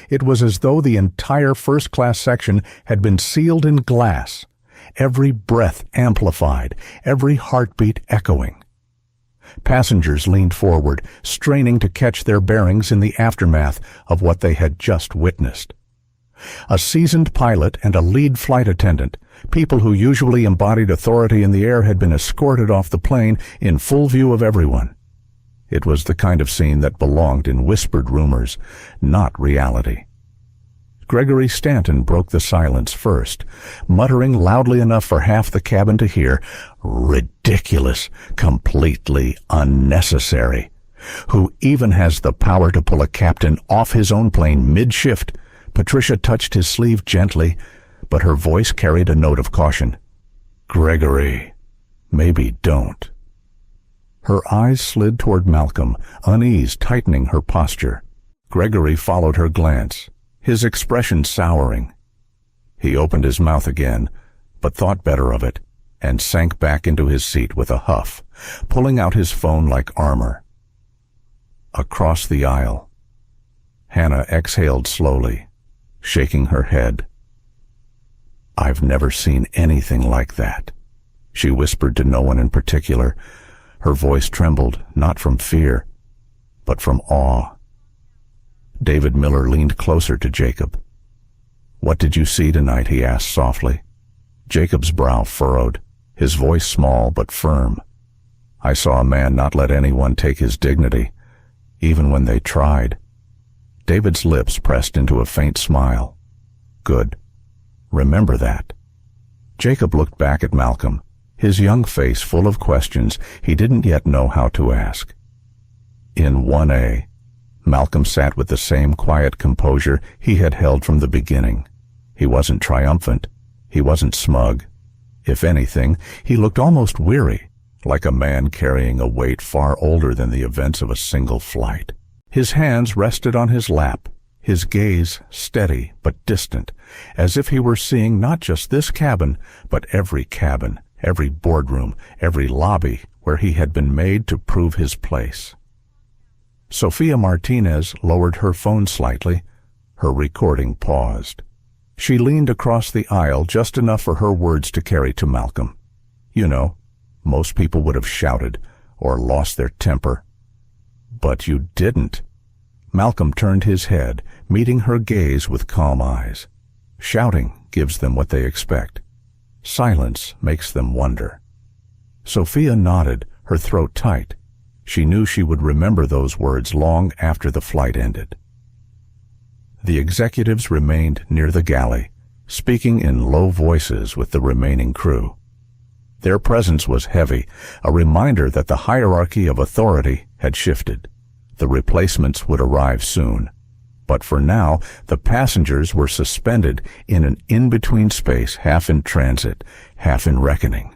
S2: It was as though the entire first-class section had been sealed in glass, every breath amplified, every heartbeat echoing. Passengers leaned forward, straining to catch their bearings in the aftermath of what they had just witnessed. A seasoned pilot and a lead flight attendant, people who usually embodied authority in the air, had been escorted off the plane in full view of everyone. It was the kind of scene that belonged in whispered rumors, not reality. Gregory Stanton broke the silence first, muttering loudly enough for half the cabin to hear, "Ridiculous, completely unnecessary. Who even has the power to pull a captain off his own plane mid-shift?" Patricia touched his sleeve gently, but her voice carried a note of caution. "Gregory, maybe don't." Her eyes slid toward Malcolm, unease tightening her posture. Gregory followed her glance, his expression souring. He opened his mouth again, but thought better of it, and sank back into his seat with a huff, pulling out his phone like armor. Across the aisle, Hannah exhaled slowly, shaking her head. "I've never seen anything like that," she whispered to no one in particular. Her voice trembled, not from fear, but from awe. David Miller leaned closer to Jacob. "What did you see tonight?" he asked softly. Jacob's brow furrowed, his voice small but firm. "I saw a man not let anyone take his dignity, even when they tried." David's lips pressed into a faint smile. "Good. Remember that." Jacob looked back at Malcolm, his young face full of questions he didn't yet know how to ask. In 1A, Malcolm sat with the same quiet composure he had held from the beginning. He wasn't triumphant. He wasn't smug. If anything, he looked almost weary, like a man carrying a weight far older than the events of a single flight. His hands rested on his lap, his gaze steady but distant, as if he were seeing not just this cabin, but every cabin, every boardroom, every lobby where he had been made to prove his place. Sophia Martinez lowered her phone slightly. Her recording paused. She leaned across the aisle just enough for her words to carry to Malcolm. "You know, most people would have shouted or lost their temper. But you didn't." Malcolm turned his head, meeting her gaze with calm eyes. Shouting gives them what they expect. Silence makes them wonder. Sophia nodded, her throat tight. She knew she would remember those words long after the flight ended. The executives remained near the galley, speaking in low voices with the remaining crew. Their presence was heavy, a reminder that the hierarchy of authority had shifted. The replacements would arrive soon. But for now, the passengers were suspended in an in-between space, half in transit, half in reckoning.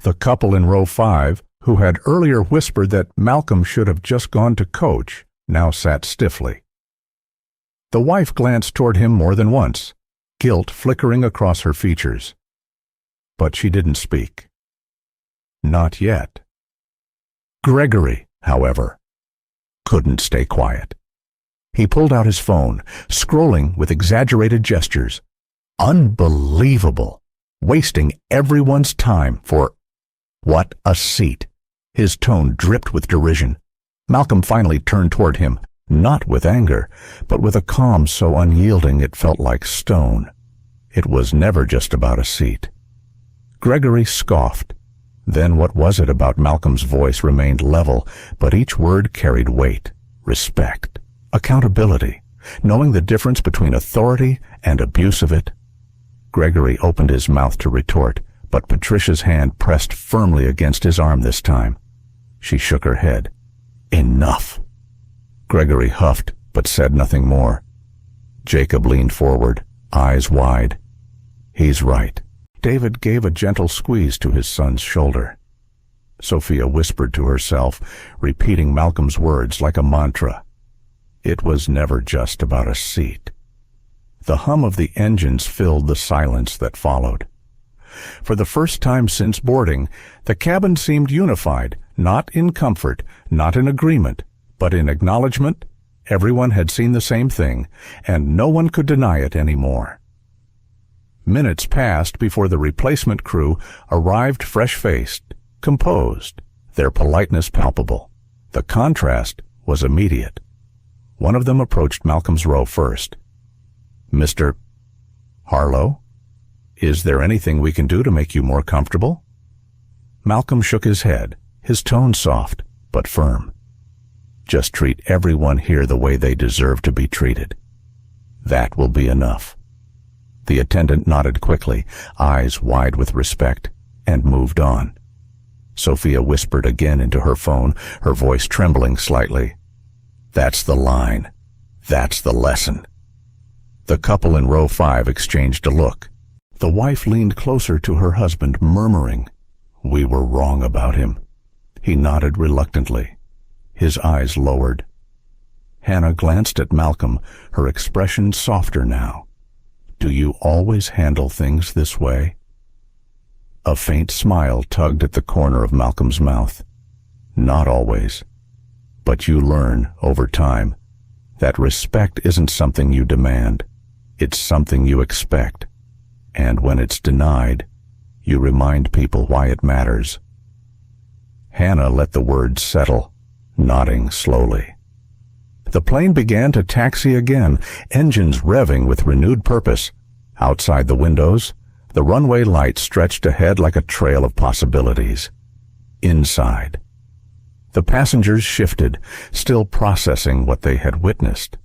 S2: The couple in row 5, who had earlier whispered that Malcolm should have just gone to coach, now sat stiffly. The wife glanced toward him more than once, guilt flickering across her features. But she didn't speak. Not yet. Gregory, however, couldn't stay quiet. He pulled out his phone, scrolling with exaggerated gestures. Unbelievable! Wasting everyone's time for... What a seat! His tone dripped with derision. Malcolm finally turned toward him, not with anger, but with a calm so unyielding it felt like stone. It was never just about a seat. Gregory scoffed. Then what was it about Malcolm's voice remained level, but each word carried weight, respect, accountability, knowing the difference between authority and abuse of it? Gregory opened his mouth to retort, but Patricia's hand pressed firmly against his arm this time. She shook her head. Enough. Gregory huffed, but said nothing more. Jacob leaned forward, eyes wide. He's right. David gave a gentle squeeze to his son's shoulder. Sophia whispered to herself, repeating Malcolm's words like a mantra. It was never just about a seat. The hum of the engines filled the silence that followed. For the first time since boarding, the cabin seemed unified, not in comfort, not in agreement, but in acknowledgement. Everyone had seen the same thing, and no one could deny it anymore. Minutes passed before the replacement crew arrived fresh-faced, composed, their politeness palpable. The contrast was immediate. One of them approached Malcolm's row first. Mr. Harlow, is there anything we can do to make you more comfortable? Malcolm shook his head, his tone soft but firm. Just treat everyone here the way they deserve to be treated. That will be enough. The attendant nodded quickly, eyes wide with respect, and moved on. Sophia whispered again into her phone, her voice trembling slightly. That's the line. That's the lesson. The couple in row 5 exchanged a look. The wife leaned closer to her husband, murmuring, "We were wrong about him." He nodded reluctantly. His eyes lowered. Hannah glanced at Malcolm, her expression softer now. Do you always handle things this way? A faint smile tugged at the corner of Malcolm's mouth. Not always. But you learn, over time, that respect isn't something you demand. It's something you expect. And when it's denied, you remind people why it matters. Hannah let the words settle, nodding slowly. The plane began to taxi again, engines revving with renewed purpose. Outside the windows, the runway light stretched ahead like a trail of possibilities. Inside, the passengers shifted, still processing what they had witnessed.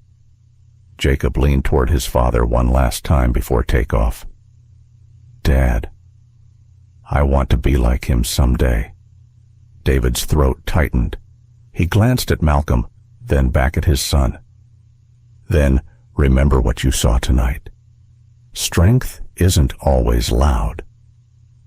S2: Jacob leaned toward his father one last time before takeoff. Dad, I want to be like him someday. David's throat tightened. He glanced at Malcolm, then back at his son. Then remember what you saw tonight. Strength isn't always loud.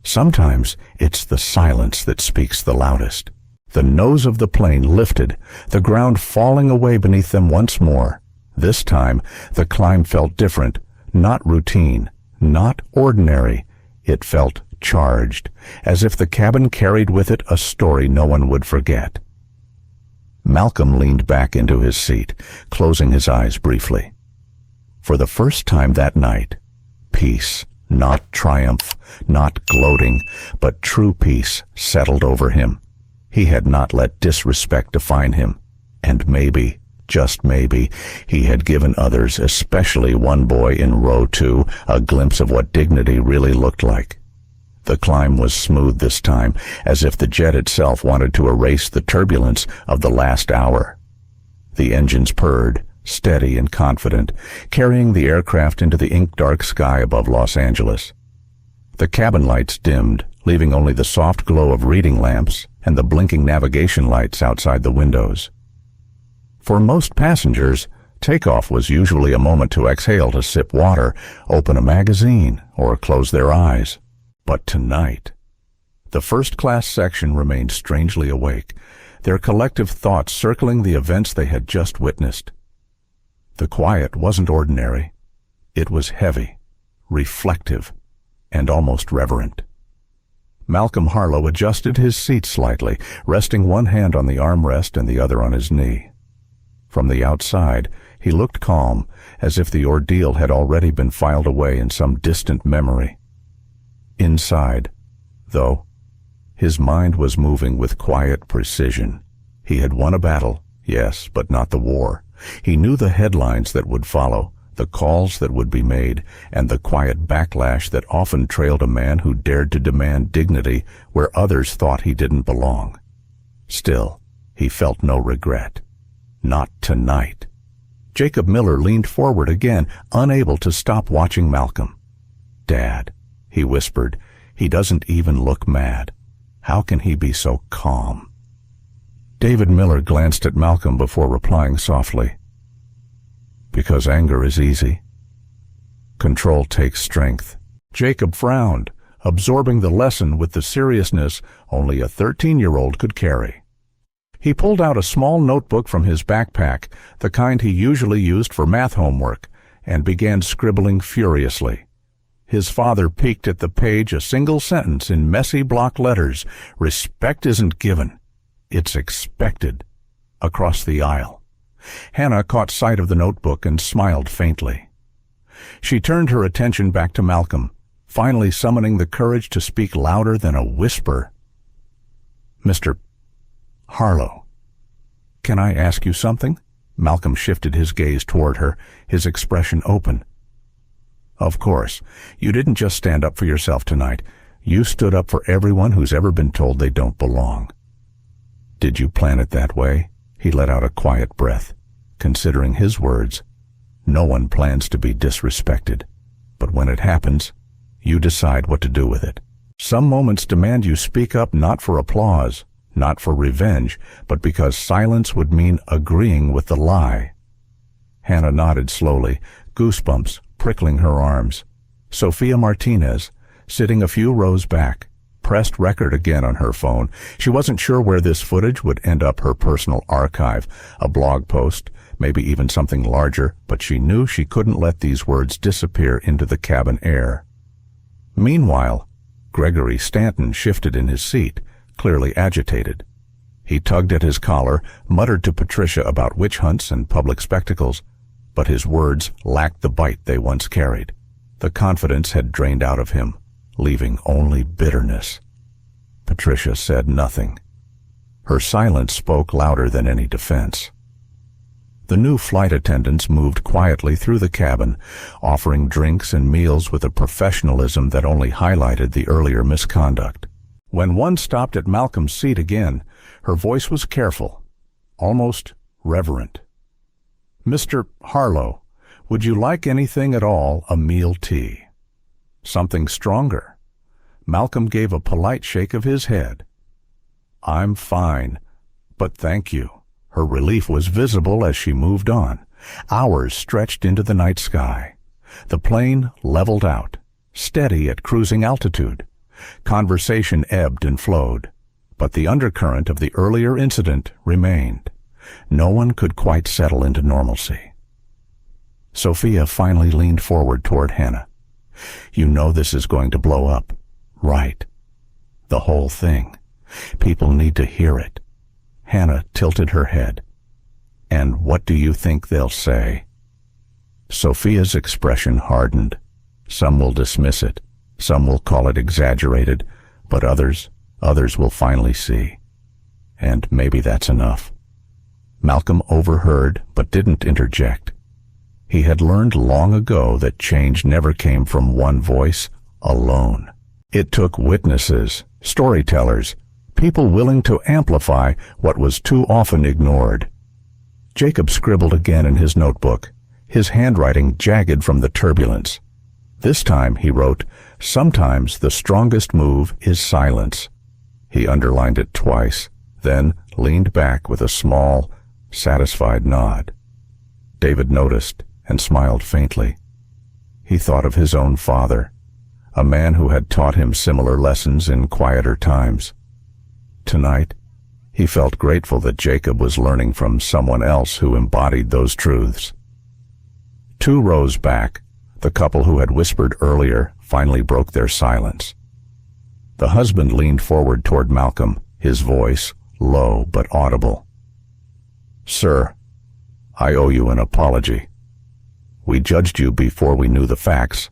S2: Sometimes it's the silence that speaks the loudest. The nose of the plane lifted, the ground falling away beneath them once more. This time, the climb felt different, not routine, not ordinary. It felt charged, as if the cabin carried with it a story no one would forget. Malcolm leaned back into his seat, closing his eyes briefly. For the first time that night, peace, not triumph, not gloating, but true peace settled over him. He had not let disrespect define him, and maybe Just maybe, he had given others, especially one boy in row 2, a glimpse of what dignity really looked like. The climb was smooth this time, as if the jet itself wanted to erase the turbulence of the last hour. The engines purred, steady and confident, carrying the aircraft into the ink-dark sky above Los Angeles. The cabin lights dimmed, leaving only the soft glow of reading lamps and the blinking navigation lights outside the windows. For most passengers, takeoff was usually a moment to exhale, to sip water, open a magazine, or close their eyes. But tonight, the first-class section remained strangely awake, their collective thoughts circling the events they had just witnessed. The quiet wasn't ordinary. It was heavy, reflective, and almost reverent. Malcolm Harlow adjusted his seat slightly, resting one hand on the armrest and the other on his knee. From the outside, he looked calm, as if the ordeal had already been filed away in some distant memory. Inside, though, his mind was moving with quiet precision. He had won a battle, yes, but not the war. He knew the headlines that would follow, the calls that would be made, and the quiet backlash that often trailed a man who dared to demand dignity where others thought he didn't belong. Still, he felt no regret. Not tonight. Jacob Miller leaned forward again, unable to stop watching Malcolm. "Dad," he whispered, "he doesn't even look mad. How can he be so calm?" David Miller glanced at Malcolm before replying softly, "Because anger is easy. Control takes strength." Jacob frowned, absorbing the lesson with the seriousness only a 13-year-old could carry. He pulled out a small notebook from his backpack, the kind he usually used for math homework, and began scribbling furiously. His father peeked at the page, a single sentence in messy block letters: "Respect isn't given, it's expected," across the aisle. Hannah caught sight of the notebook and smiled faintly. She turned her attention back to Malcolm, finally summoning the courage to speak louder than a whisper. "Mr. Harlow, can I ask you something?" Malcolm shifted his gaze toward her, his expression open. "Of course. You didn't just stand up for yourself tonight. You stood up for everyone who's ever been told they don't belong." "Did you plan it that way?" He let out a quiet breath. Considering his words, no one plans to be disrespected. But when it happens, you decide what to do with it. Some moments demand you speak up, not for applause, not for revenge, but because silence would mean agreeing with the lie. Hannah nodded slowly, goosebumps prickling her arms. Sophia Martinez, sitting a few rows back, pressed record again on her phone. She wasn't sure where this footage would end up, her personal archive, a blog post, maybe even something larger, but she knew she couldn't let these words disappear into the cabin air. Meanwhile, Gregory Stanton shifted in his seat, clearly agitated. He tugged at his collar, muttered to Patricia about witch hunts and public spectacles, but his words lacked the bite they once carried. The confidence had drained out of him, leaving only bitterness. Patricia said nothing. Her silence spoke louder than any defense. The new flight attendants moved quietly through the cabin, offering drinks and meals with a professionalism that only highlighted the earlier misconduct. When one stopped at Malcolm's seat again, her voice was careful, almost reverent. "Mr. Harlow, would you like anything at all, a meal tea? Something stronger?" Malcolm gave a polite shake of his head. "I'm fine, but thank you." Her relief was visible as she moved on. Hours stretched into the night sky. The plane leveled out, steady at cruising altitude. Conversation ebbed and flowed, but the undercurrent of the earlier incident remained. No one could quite settle into normalcy. Sophia finally leaned forward toward Hannah. "You know this is going to blow up, right? The whole thing. People need to hear it." Hannah tilted her head. "And what do you think they'll say?" Sophia's expression hardened. Some will dismiss it. Some will call it exaggerated, but others will finally see. And maybe that's enough. Malcolm overheard but didn't interject. He had learned long ago that change never came from one voice alone. It took witnesses, storytellers, people willing to amplify what was too often ignored. Jacob scribbled again in his notebook, his handwriting jagged from the turbulence. This time, he wrote, "Sometimes the strongest move is silence." He underlined it twice, then leaned back with a small, satisfied nod. David noticed and smiled faintly. He thought of his own father, a man who had taught him similar lessons in quieter times. Tonight, he felt grateful that Jacob was learning from someone else who embodied those truths. 2 rows back, the couple who had whispered earlier finally broke their silence. The husband leaned forward toward Malcolm, his voice low but audible. "Sir, I owe you an apology. We judged you before we knew the facts.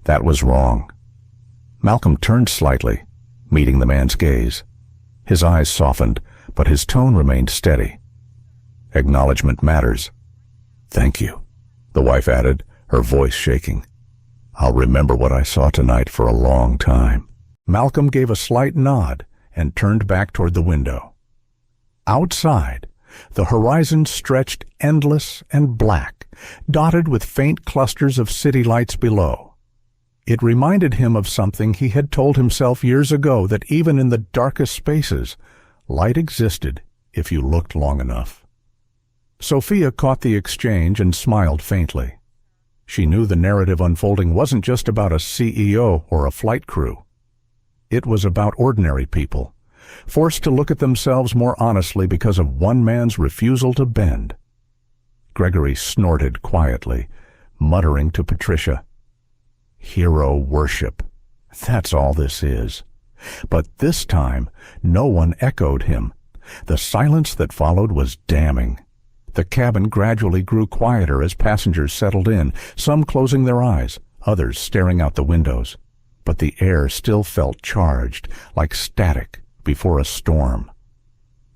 S2: That was wrong." Malcolm turned slightly, meeting the man's gaze. His eyes softened, but his tone remained steady. "Acknowledgement matters." "Thank you," the wife added, her voice shaking. "I'll remember what I saw tonight for a long time." Malcolm gave a slight nod and turned back toward the window. Outside, the horizon stretched endless and black, dotted with faint clusters of city lights below. It reminded him of something he had told himself years ago, that even in the darkest spaces, light existed if you looked long enough. Sophia caught the exchange and smiled faintly. She knew the narrative unfolding wasn't just about a CEO or a flight crew. It was about ordinary people, forced to look at themselves more honestly because of one man's refusal to bend. Gregory snorted quietly, muttering to Patricia, "Hero worship. That's all this is." But this time, no one echoed him. The silence that followed was damning. The cabin gradually grew quieter as passengers settled in, some closing their eyes, others staring out the windows. But the air still felt charged, like static before a storm.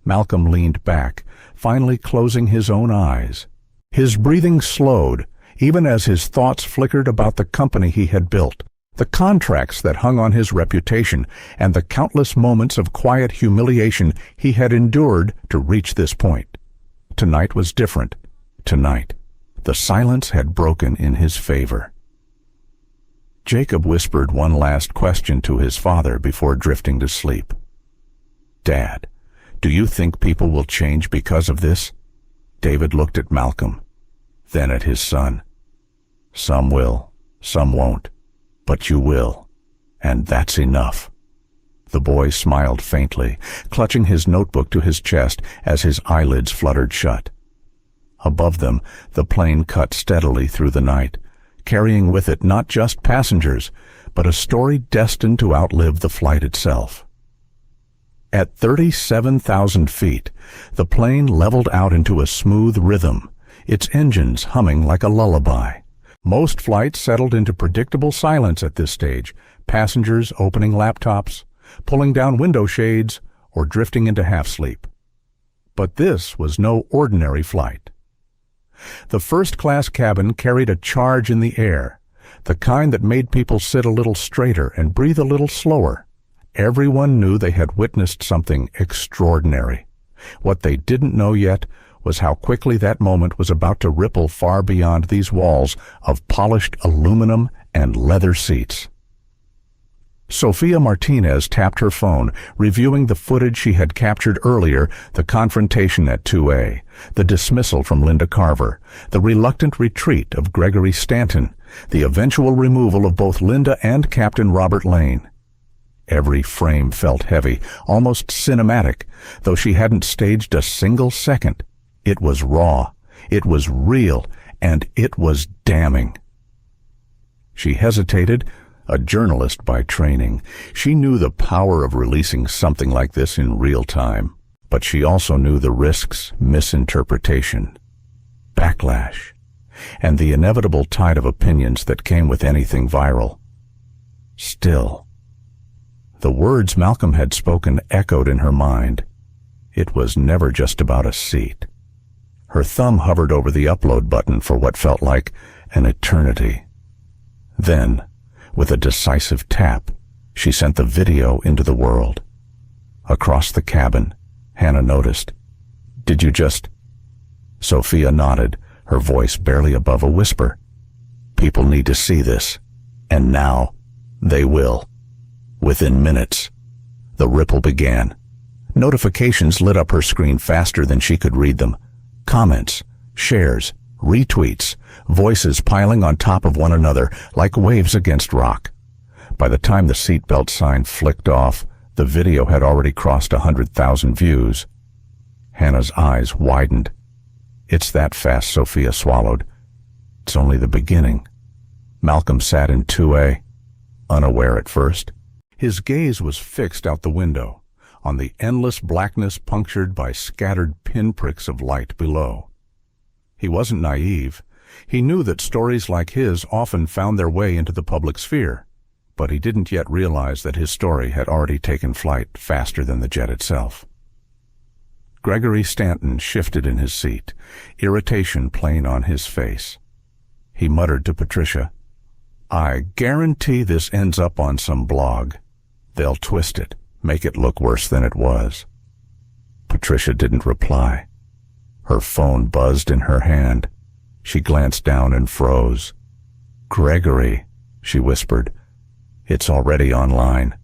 S2: Malcolm leaned back, finally closing his own eyes. His breathing slowed, even as his thoughts flickered about the company he had built, the contracts that hung on his reputation, and the countless moments of quiet humiliation he had endured to reach this point. Tonight was different. Tonight, the silence had broken in his favor. Jacob whispered one last question to his father before drifting to sleep. "Dad, do you think people will change because of this?" David looked at Malcolm, then at his son. "Some will, some won't, but you will, and that's enough." The boy smiled faintly, clutching his notebook to his chest as his eyelids fluttered shut. Above them, the plane cut steadily through the night, carrying with it not just passengers, but a story destined to outlive the flight itself. At 37,000 feet, the plane leveled out into a smooth rhythm, its engines humming like a lullaby. Most flights settled into predictable silence at this stage, passengers opening laptops, pulling down window shades, or drifting into half-sleep. But this was no ordinary flight. The first-class cabin carried a charge in the air, the kind that made people sit a little straighter and breathe a little slower. Everyone knew they had witnessed something extraordinary. What they didn't know yet was how quickly that moment was about to ripple far beyond these walls of polished aluminum and leather seats. Sophia Martinez tapped her phone, reviewing the footage she had captured earlier, the confrontation at 2A, the dismissal from Linda Carver, the reluctant retreat of Gregory Stanton, the eventual removal of both Linda and Captain Robert Lane. Every frame felt heavy, almost cinematic, though she hadn't staged a single second. It was raw, it was real, and it was damning. She hesitated. A journalist by training, she knew the power of releasing something like this in real time, but she also knew the risks, misinterpretation, backlash, and the inevitable tide of opinions that came with anything viral. Still, the words Malcolm had spoken echoed in her mind. It was never just about a seat. Her thumb hovered over the upload button for what felt like an eternity. Then, with a decisive tap, she sent the video into the world. Across the cabin, Hannah noticed. "Did you just—" Sophia nodded, her voice barely above a whisper. "People need to see this. And now, they will." Within minutes, the ripple began. Notifications lit up her screen faster than she could read them. Comments, shares, retweets, voices piling on top of one another like waves against rock. By the time the seatbelt sign flicked off, the video had already crossed 100,000 views. Hannah's eyes widened. "It's that fast," Sophia swallowed. "It's only the beginning." Malcolm sat in 2A, unaware at first. His gaze was fixed out the window, on the endless blackness punctured by scattered pinpricks of light below. He wasn't naive. He knew that stories like his often found their way into the public sphere, but he didn't yet realize that his story had already taken flight faster than the jet itself. Gregory Stanton shifted in his seat, irritation plain on his face. He muttered to Patricia, "I guarantee this ends up on some blog. They'll twist it, make it look worse than it was." Patricia didn't reply. Her phone buzzed in her hand. She glanced down and froze. "Gregory," she whispered, "it's already online."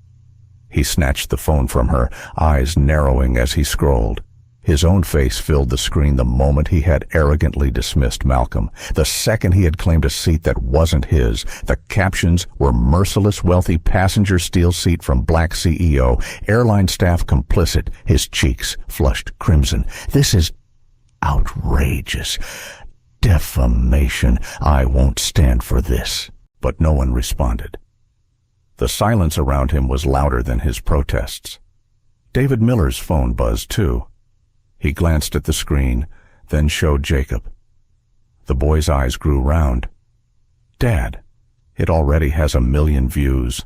S2: He snatched the phone from her, eyes narrowing as he scrolled. His own face filled the screen the moment he had arrogantly dismissed Malcolm, the second he had claimed a seat that wasn't his. The captions were "Merciless wealthy passenger steal seat from black CEO, airline staff complicit." His cheeks flushed crimson. "This is outrageous. Defamation. I won't stand for this." But no one responded. The silence around him was louder than his protests. David Miller's phone buzzed too. He glanced at the screen, then showed Jacob. The boy's eyes grew round. "Dad, it already has 1 million views."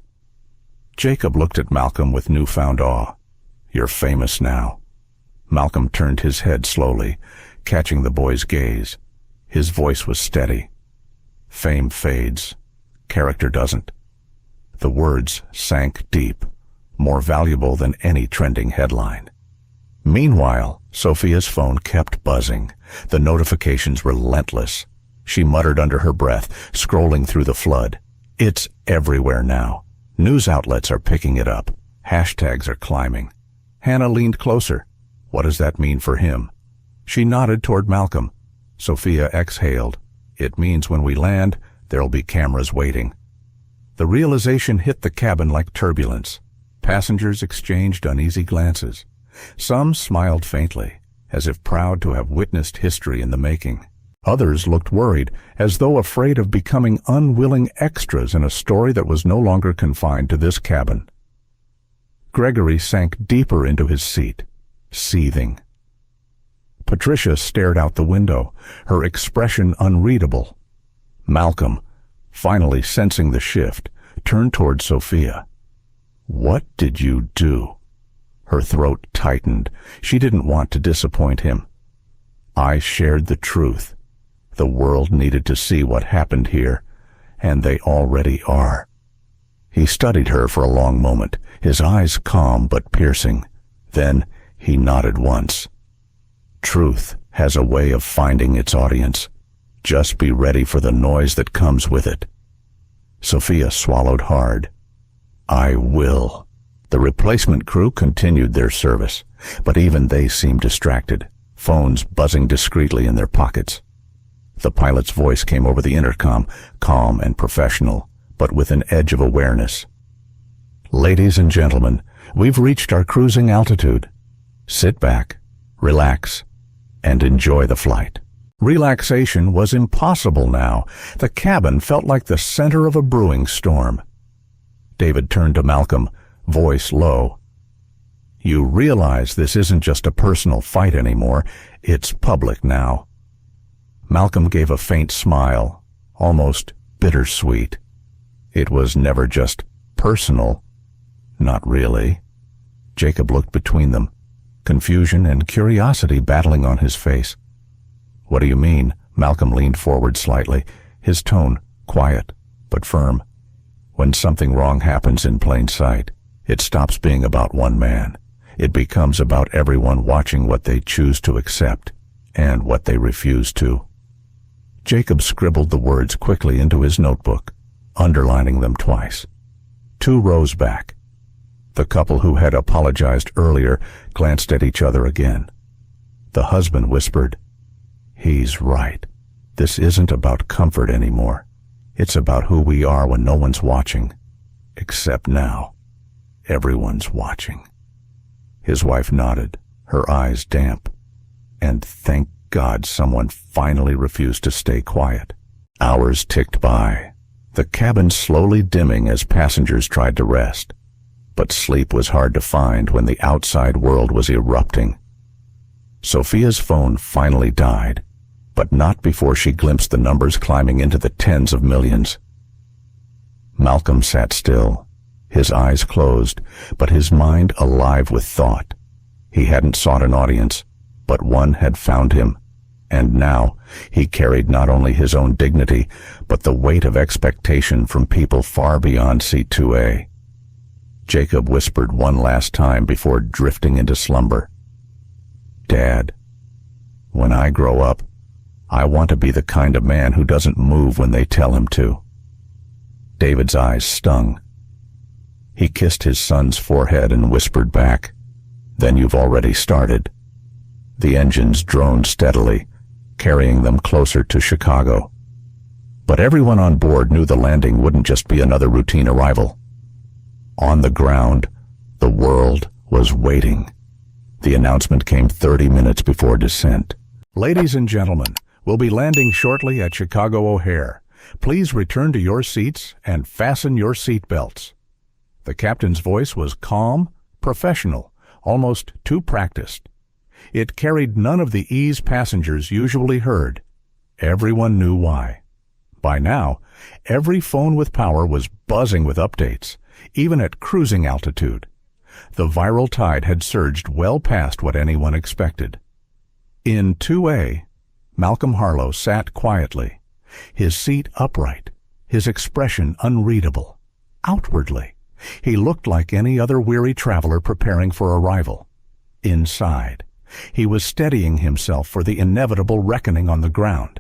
S2: Jacob looked at Malcolm with newfound awe. "You're famous now." Malcolm turned his head slowly, catching the boy's gaze. His voice was steady. "Fame fades. Character doesn't." The words sank deep, more valuable than any trending headline. Meanwhile, Sophia's phone kept buzzing, the notifications relentless. She muttered under her breath, scrolling through the flood. "It's everywhere now. News outlets are picking it up. Hashtags are climbing." Hannah leaned closer. "What does that mean for him?" She nodded toward Malcolm. Sophia exhaled. "It means when we land, there'll be cameras waiting." The realization hit the cabin like turbulence. Passengers exchanged uneasy glances. Some smiled faintly, as if proud to have witnessed history in the making. Others looked worried, as though afraid of becoming unwilling extras in a story that was no longer confined to this cabin. Gregory sank deeper into his seat, seething. Patricia stared out the window, her expression unreadable. Malcolm, finally sensing the shift, turned toward Sophia. "What did you do?" Her throat tightened. She didn't want to disappoint him. "I shared the truth. The world needed to see what happened here, and they already are." He studied her for a long moment, his eyes calm but piercing. Then he nodded once. "Truth has a way of finding its audience. Just be ready for the noise that comes with it." Sophia swallowed hard. "I will." The replacement crew continued their service, but even they seemed distracted, phones buzzing discreetly in their pockets. The pilot's voice came over the intercom, calm and professional, but with an edge of awareness. "Ladies and gentlemen, we've reached our cruising altitude. Sit back, relax, and enjoy the flight." Relaxation was impossible now. The cabin felt like the center of a brewing storm. David turned to Malcolm, voice low. "You realize this isn't just a personal fight anymore. It's public now." Malcolm gave a faint smile, almost bittersweet. It was never just personal. Not really. Jacob looked between them, confusion and curiosity battling on his face. "What do you mean?" Malcolm leaned forward slightly, his tone quiet but firm. "When something wrong happens in plain sight, it stops being about one man. It becomes about everyone watching what they choose to accept and what they refuse to." Jacob scribbled the words quickly into his notebook, underlining them twice. 2 rows back. The couple who had apologized earlier glanced at each other again. The husband whispered, "He's right. This isn't about comfort anymore. It's about who we are when no one's watching. Except now. Everyone's watching." His wife nodded, her eyes damp. And thank God someone finally refused to stay quiet. Hours ticked by, the cabin slowly dimming as passengers tried to rest. But sleep was hard to find when the outside world was erupting. Sophia's phone finally died, but not before she glimpsed the numbers climbing into the tens of millions. Malcolm sat still, his eyes closed, but his mind alive with thought. He hadn't sought an audience, but one had found him, and now he carried not only his own dignity, but the weight of expectation from people far beyond C2A. Jacob whispered one last time before drifting into slumber. "Dad, when I grow up, I want to be the kind of man who doesn't move when they tell him to." David's eyes stung. He kissed his son's forehead and whispered back, "Then you've already started." The engines droned steadily, carrying them closer to Chicago. But everyone on board knew the landing wouldn't just be another routine arrival. On the ground, the world was waiting. The announcement came 30 minutes before descent. "Ladies and gentlemen, we'll be landing shortly at Chicago O'Hare. Please return to your seats and fasten your seat belts." The captain's voice was calm, professional, almost too practiced. It carried none of the ease passengers usually heard. Everyone knew why. By now, every phone with power was buzzing with updates, even at cruising altitude. The viral tide had surged well past what anyone expected. In 2A, Malcolm Harlow sat quietly, his seat upright, his expression unreadable. Outwardly, he looked like any other weary traveler preparing for arrival. Inside, he was steadying himself for the inevitable reckoning on the ground.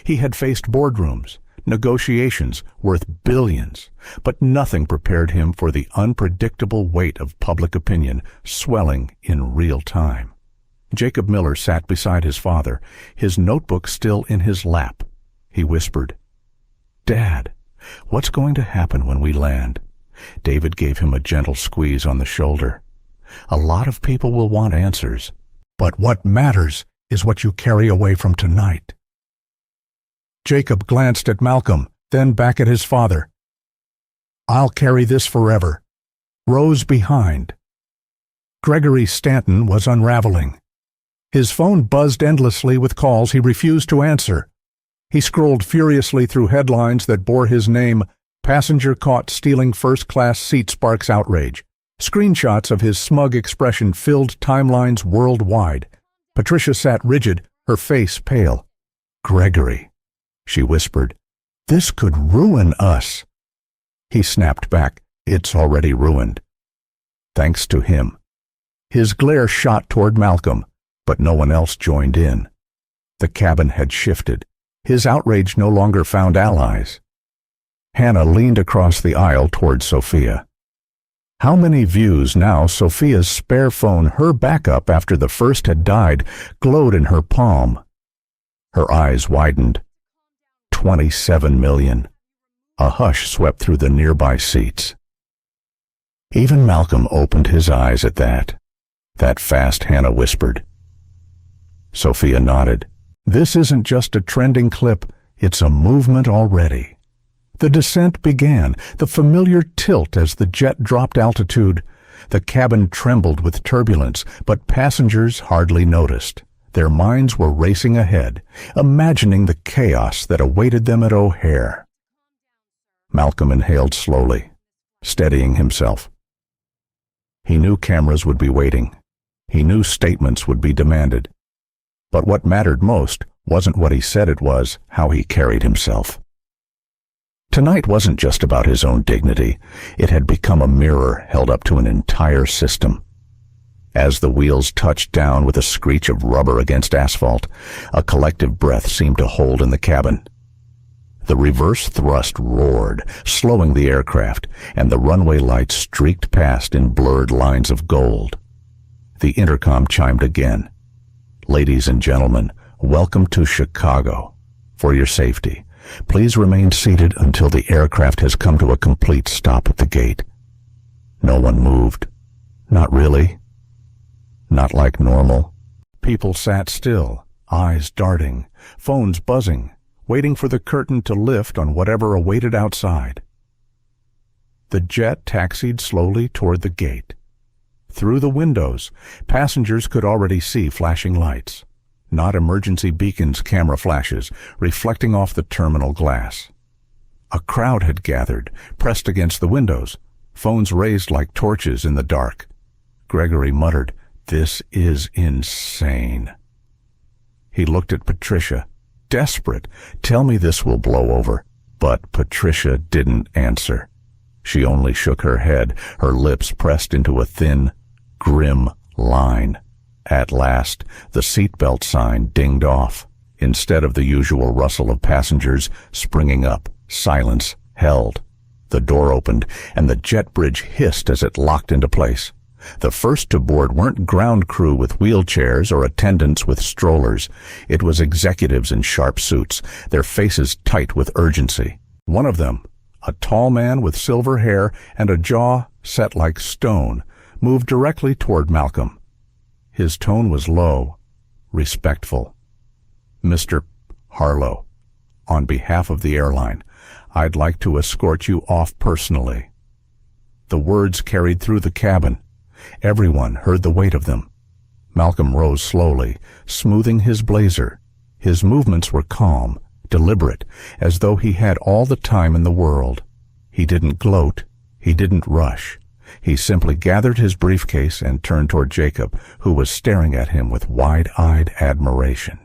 S2: He had faced boardrooms, negotiations worth billions, but nothing prepared him for the unpredictable weight of public opinion swelling in real time. Jacob Miller sat beside his father, his notebook still in his lap. He whispered, "Dad, what's going to happen when we land?" David gave him a gentle squeeze on the shoulder. "A lot of people will want answers, but what matters is what you carry away from tonight." Jacob glanced at Malcolm, then back at his father. "I'll carry this forever." Rows behind. Gregory Stanton was unraveling. His phone buzzed endlessly with calls he refused to answer. He scrolled furiously through headlines that bore his name: "Passenger caught stealing first-class seat sparks outrage." Screenshots of his smug expression filled timelines worldwide. Patricia sat rigid, her face pale. "Gregory," she whispered, "this could ruin us." He snapped back, "It's already ruined." Thanks to him. His glare shot toward Malcolm, but no one else joined in. The cabin had shifted. His outrage no longer found allies. Hannah leaned across the aisle toward Sophia. How many views now Sophia's spare phone, her backup after the first had died, glowed in her palm. Her eyes widened. 27 million. A hush swept through the nearby seats. Even Malcolm opened his eyes at that. That fast, Hannah whispered. Sophia nodded. "This isn't just a trending clip, it's a movement already." The descent began, the familiar tilt as the jet dropped altitude. The cabin trembled with turbulence, but passengers hardly noticed. Their minds were racing ahead, imagining the chaos that awaited them at O'Hare. Malcolm inhaled slowly, steadying himself. He knew cameras would be waiting. He knew statements would be demanded. But what mattered most wasn't what he said it was, how he carried himself. Tonight wasn't just about his own dignity. It had become a mirror held up to an entire system. As the wheels touched down with a screech of rubber against asphalt, a collective breath seemed to hold in the cabin. The reverse thrust roared, slowing the aircraft, and the runway lights streaked past in blurred lines of gold. The intercom chimed again. "Ladies and gentlemen, welcome to Chicago. For your safety, please remain seated until the aircraft has come to a complete stop at the gate." No one moved. Not really. Not like normal. People sat still, eyes darting, phones buzzing, waiting for the curtain to lift on whatever awaited outside. The jet taxied slowly toward the gate. Through the windows, passengers could already see flashing lights, not emergency beacons, camera flashes reflecting off the terminal glass. A crowd had gathered, pressed against the windows, phones raised like torches in the dark. Gregory muttered, "This is insane." He looked at Patricia, desperate. "Tell me this will blow over." But Patricia didn't answer. She only shook her head, her lips pressed into a thin, grim line. At last, the seatbelt sign dinged off. Instead of the usual rustle of passengers springing up, silence held. The door opened, and the jet bridge hissed as it locked into place. The first to board weren't ground crew with wheelchairs or attendants with strollers. It was executives in sharp suits, their faces tight with urgency. One of them, a tall man with silver hair and a jaw set like stone, moved directly toward Malcolm. His tone was low, respectful. "Mr. Harlow, on behalf of the airline, I'd like to escort you off personally." The words carried through the cabin. Everyone heard the weight of them. Malcolm rose slowly, smoothing his blazer. His movements were calm, deliberate, as though he had all the time in the world. He didn't gloat. He didn't rush. He simply gathered his briefcase and turned toward Jacob, who was staring at him with wide-eyed admiration.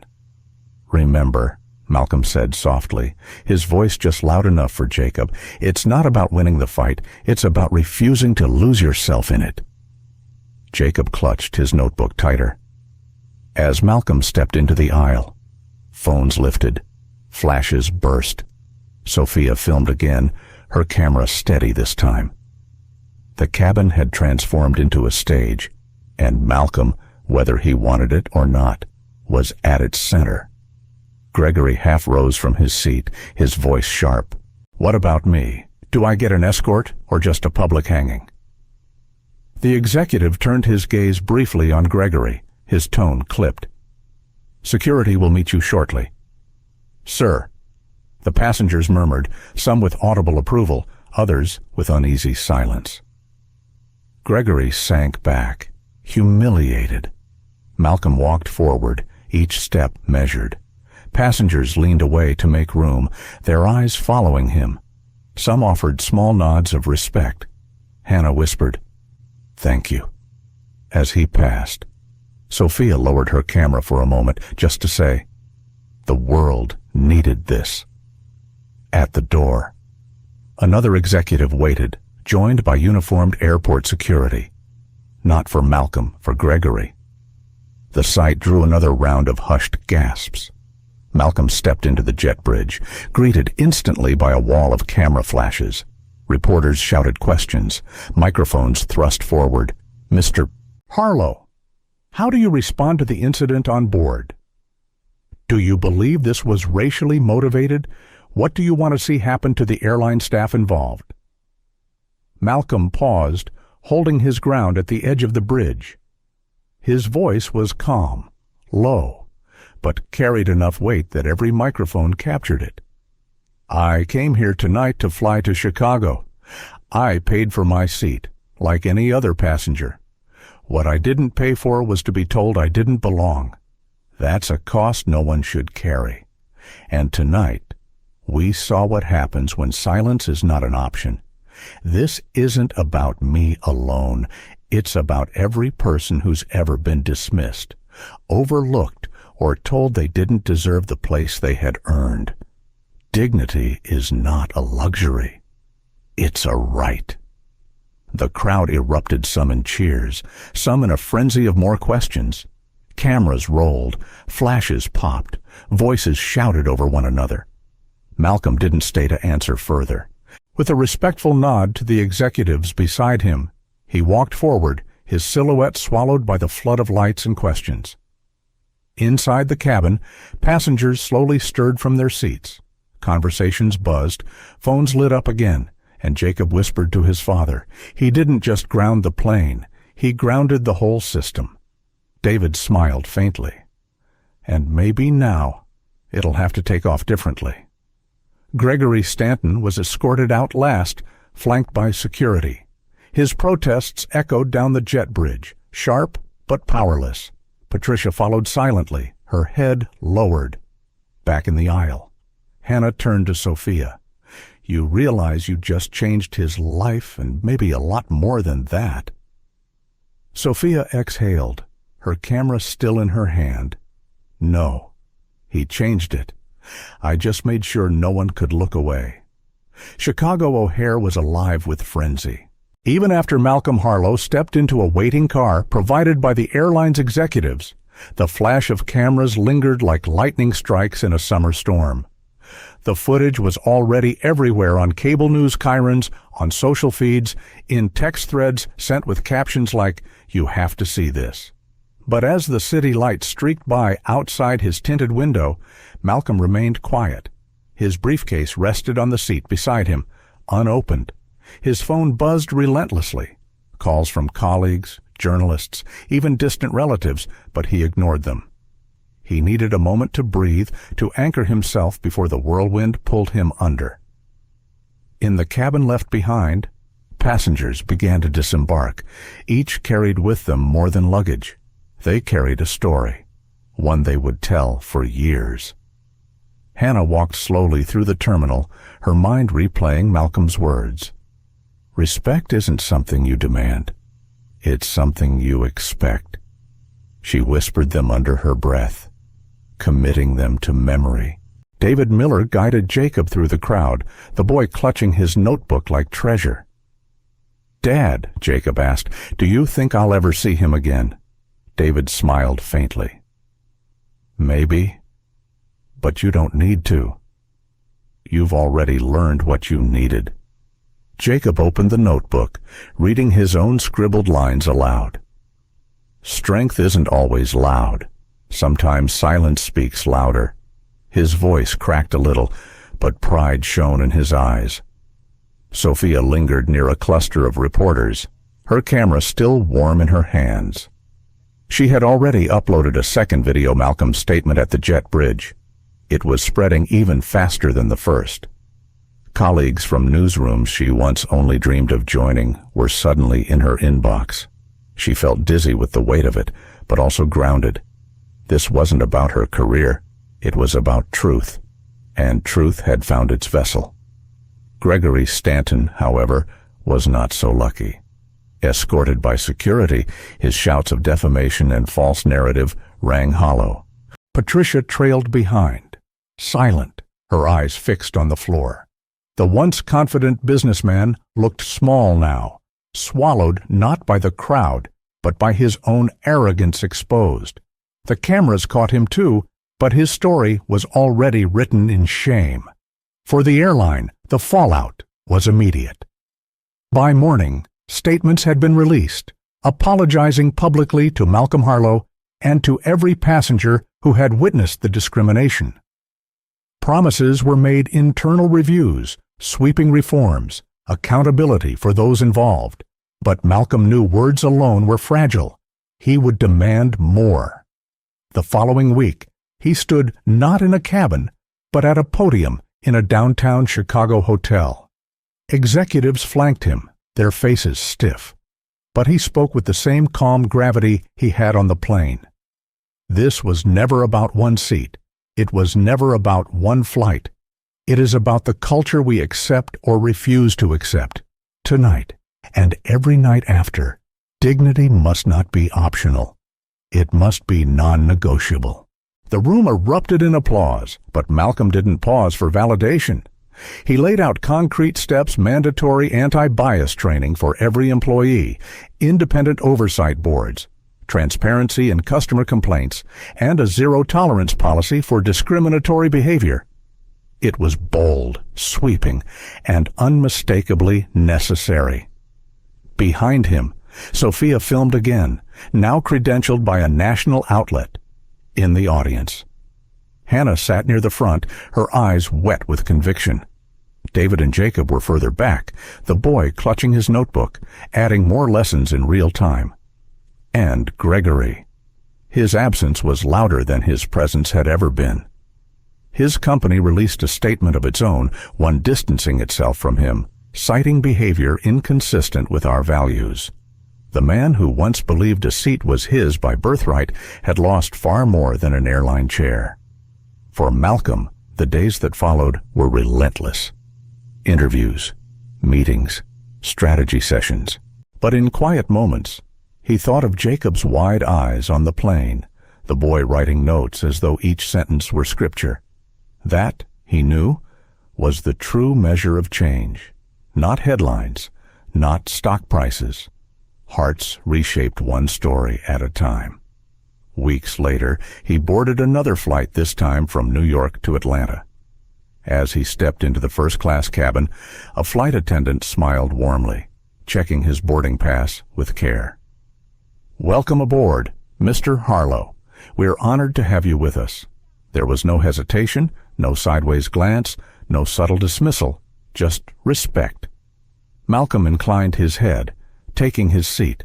S2: "Remember," Malcolm said softly, his voice just loud enough for Jacob, "it's not about winning the fight. It's about refusing to lose yourself in it." Jacob clutched his notebook tighter. As Malcolm stepped into the aisle, phones lifted, flashes burst. Sophia filmed again, her camera steady this time. The cabin had transformed into a stage, and Malcolm, whether he wanted it or not, was at its center. Gregory half rose from his seat, his voice sharp. "What about me? Do I get an escort or just a public hanging?" The executive turned his gaze briefly on Gregory, his tone clipped. "Security will meet you shortly." "Sir." The passengers murmured, some with audible approval, others with uneasy silence. Gregory sank back, humiliated. Malcolm walked forward, each step measured. Passengers leaned away to make room, their eyes following him. Some offered small nods of respect. Hannah whispered, "Thank you." As he passed, Sophia lowered her camera for a moment just to say, "The world needed this." At the door, another executive waited, joined by uniformed airport security. Not for Malcolm, for Gregory. The sight drew another round of hushed gasps. Malcolm stepped into the jet bridge, greeted instantly by a wall of camera flashes. Reporters shouted questions, microphones thrust forward. "Mr. Harlow, how do you respond to the incident on board? Do you believe this was racially motivated? What do you want to see happen to the airline staff involved?" Malcolm paused, holding his ground at the edge of the bridge. His voice was calm, low, but carried enough weight that every microphone captured it. "I came here tonight to fly to Chicago. I paid for my seat, like any other passenger. What I didn't pay for was to be told I didn't belong. That's a cost no one should carry. And tonight, we saw what happens when silence is not an option. This isn't about me alone. It's about every person who's ever been dismissed, overlooked, or told they didn't deserve the place they had earned. Dignity is not a luxury. It's a right. The crowd erupted, some in cheers, some in a frenzy of more questions. Cameras rolled, flashes popped, voices shouted over one another. Malcolm didn't stay to answer further. With a respectful nod to the executives beside him, he walked forward, his silhouette swallowed by the flood of lights and questions. Inside the cabin, passengers slowly stirred from their seats. Conversations buzzed, phones lit up again, and Jacob whispered to his father. He didn't just ground the plane, he grounded the whole system. David smiled faintly. And maybe now it'll have to take off differently. Gregory Stanton was escorted out last, flanked by security. His protests echoed down the jet bridge, sharp but powerless. Patricia followed silently, her head lowered. Back in the aisle, Hannah turned to Sophia. You realize you just changed his life and maybe a lot more than that. Sophia exhaled, her camera still in her hand. No, he changed it. I just made sure no one could look away. Chicago O'Hare was alive with frenzy. Even after Malcolm Harlow stepped into a waiting car provided by the airline's executives, the flash of cameras lingered like lightning strikes in a summer storm. The footage was already everywhere on cable news chyrons, on social feeds, in text threads sent with captions like, "You have to see this." But as the city lights streaked by outside his tinted window, Malcolm remained quiet. His briefcase rested on the seat beside him, unopened. His phone buzzed relentlessly. Calls from colleagues, journalists, even distant relatives, but he ignored them. He needed a moment to breathe, to anchor himself before the whirlwind pulled him under. In the cabin left behind, passengers began to disembark. Each carried with them more than luggage. They carried a story, one they would tell for years. Hannah walked slowly through the terminal, her mind replaying Malcolm's words. Respect isn't something you demand. It's something you expect. She whispered them under her breath, committing them to memory. David Miller guided Jacob through the crowd, the boy clutching his notebook like treasure. Dad, Jacob asked, do you think I'll ever see him again? David smiled faintly. Maybe, but you don't need to. You've already learned what you needed. Jacob opened the notebook, reading his own scribbled lines aloud. Strength isn't always loud. Sometimes silence speaks louder. His voice cracked a little, but pride shone in his eyes. Sophia lingered near a cluster of reporters, her camera still warm in her hands. She had already uploaded a second video, Malcolm's statement at the jet bridge. It was spreading even faster than the first. Colleagues from newsrooms she once only dreamed of joining were suddenly in her inbox. She felt dizzy with the weight of it, but also grounded. This wasn't about her career. It was about truth, and truth had found its vessel. Gregory Stanton, however, was not so lucky. Escorted by security, his shouts of defamation and false narrative rang hollow. Patricia trailed behind, silent, her eyes fixed on the floor. The once confident businessman looked small now, swallowed not by the crowd, but by his own arrogance exposed. The cameras caught him too, but his story was already written in shame. For the airline, the fallout was immediate. By morning, statements had been released, apologizing publicly to Malcolm Harlow and to every passenger who had witnessed the discrimination. Promises were made, internal reviews, sweeping reforms, accountability for those involved. But Malcolm knew words alone were fragile. He would demand more. The following week, he stood not in a cabin, but at a podium in a downtown Chicago hotel. Executives flanked him, their faces stiff. But he spoke with the same calm gravity he had on the plane. This was never about one seat. It was never about one flight. It is about the culture we accept or refuse to accept. Tonight, and every night after, dignity must not be optional. It must be non-negotiable. The room erupted in applause, but Malcolm didn't pause for validation. He laid out concrete steps, mandatory anti-bias training for every employee, independent oversight boards, transparency in customer complaints, and a zero-tolerance policy for discriminatory behavior. It was bold, sweeping, and unmistakably necessary. Behind him, Sophia filmed again, now credentialed by a national outlet, in the audience. Hannah sat near the front, her eyes wet with conviction. David and Jacob were further back, the boy clutching his notebook, adding more lessons in real time. And Gregory. His absence was louder than his presence had ever been. His company released a statement of its own, one distancing itself from him, citing behavior inconsistent with our values. The man who once believed a seat was his by birthright had lost far more than an airline chair. For Malcolm, the days that followed were relentless. Interviews, meetings, strategy sessions. But in quiet moments, he thought of Jacob's wide eyes on the plane, the boy writing notes as though each sentence were scripture. That, he knew, was the true measure of change. Not headlines, not stock prices. Hearts reshaped one story at a time. Weeks later, he boarded another flight, this time from New York to Atlanta. As he stepped into the first-class cabin, a flight attendant smiled warmly, checking his boarding pass with care. "Welcome aboard, Mr. Harlow. We're honored to have you with us." There was no hesitation, no sideways glance, no subtle dismissal, just respect. Malcolm inclined his head, taking his seat.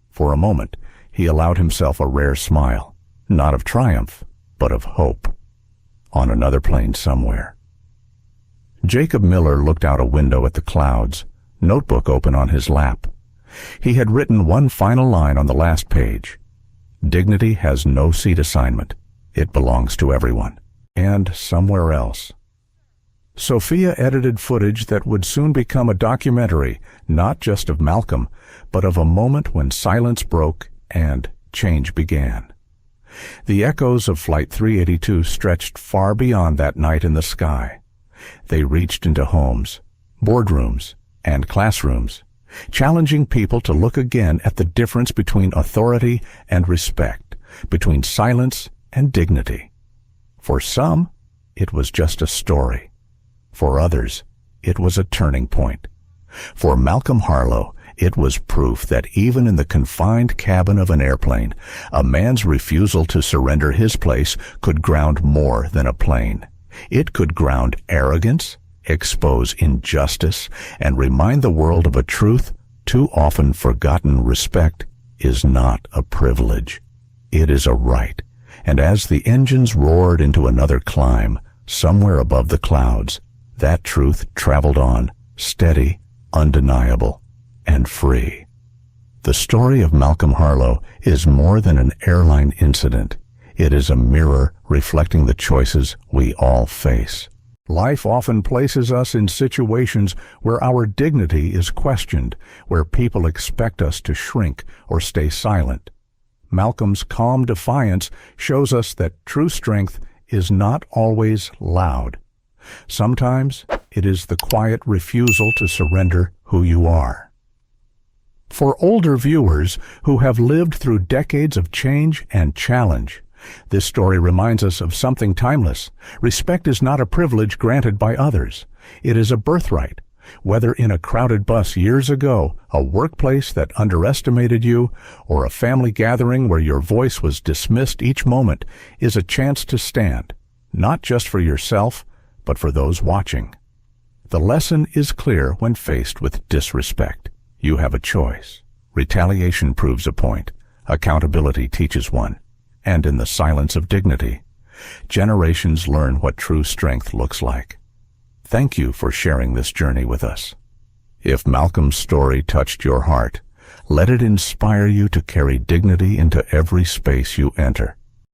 S2: For a moment, he allowed himself a rare smile, not of triumph, but of hope. On another plane somewhere. Jacob Miller looked out a window at the clouds, notebook open on his lap. He had written one final line on the last page. Dignity has no seat assignment. It belongs to everyone. And somewhere else. Sophia edited footage that would soon become a documentary, not just of Malcolm, but of a moment when silence broke and change began. The echoes of Flight 382 stretched far beyond that night in the sky. They reached into homes, boardrooms, and classrooms, challenging people to look again at the difference between authority and respect, between silence and dignity. For some, it was just a story. For others, it was a turning point. For Malcolm Harlow, it was proof that even in the confined cabin of an airplane, a man's refusal to surrender his place could ground more than a plane. It could ground arrogance, expose injustice, and remind the world of a truth too often forgotten: respect is not a privilege. It is a right. And as the engines roared into another climb, somewhere above the clouds, that truth traveled on, steady, undeniable, and free. The story of Malcolm Harlow is more than an airline incident. It is a mirror reflecting the choices we all face. Life often places us in situations where our dignity is questioned, where people expect us to shrink or stay silent. Malcolm's calm defiance shows us that true strength is not always loud. Sometimes it is the quiet refusal to surrender who you are. For older viewers who have lived through decades of change and challenge, this story reminds us of something timeless. Respect is not a privilege granted by others. It is a birthright. Whether in a crowded bus years ago, a workplace that underestimated you, or a family gathering where your voice was dismissed each moment, is a chance to stand, not just for yourself, but for those watching. The lesson is clear when faced with disrespect. You have a choice. Retaliation proves a point. Accountability teaches one. And in the silence of dignity, generations learn what true strength looks like. Thank you for sharing this journey with us. If Malcolm's story touched your heart, let it inspire you to carry dignity into every space you enter.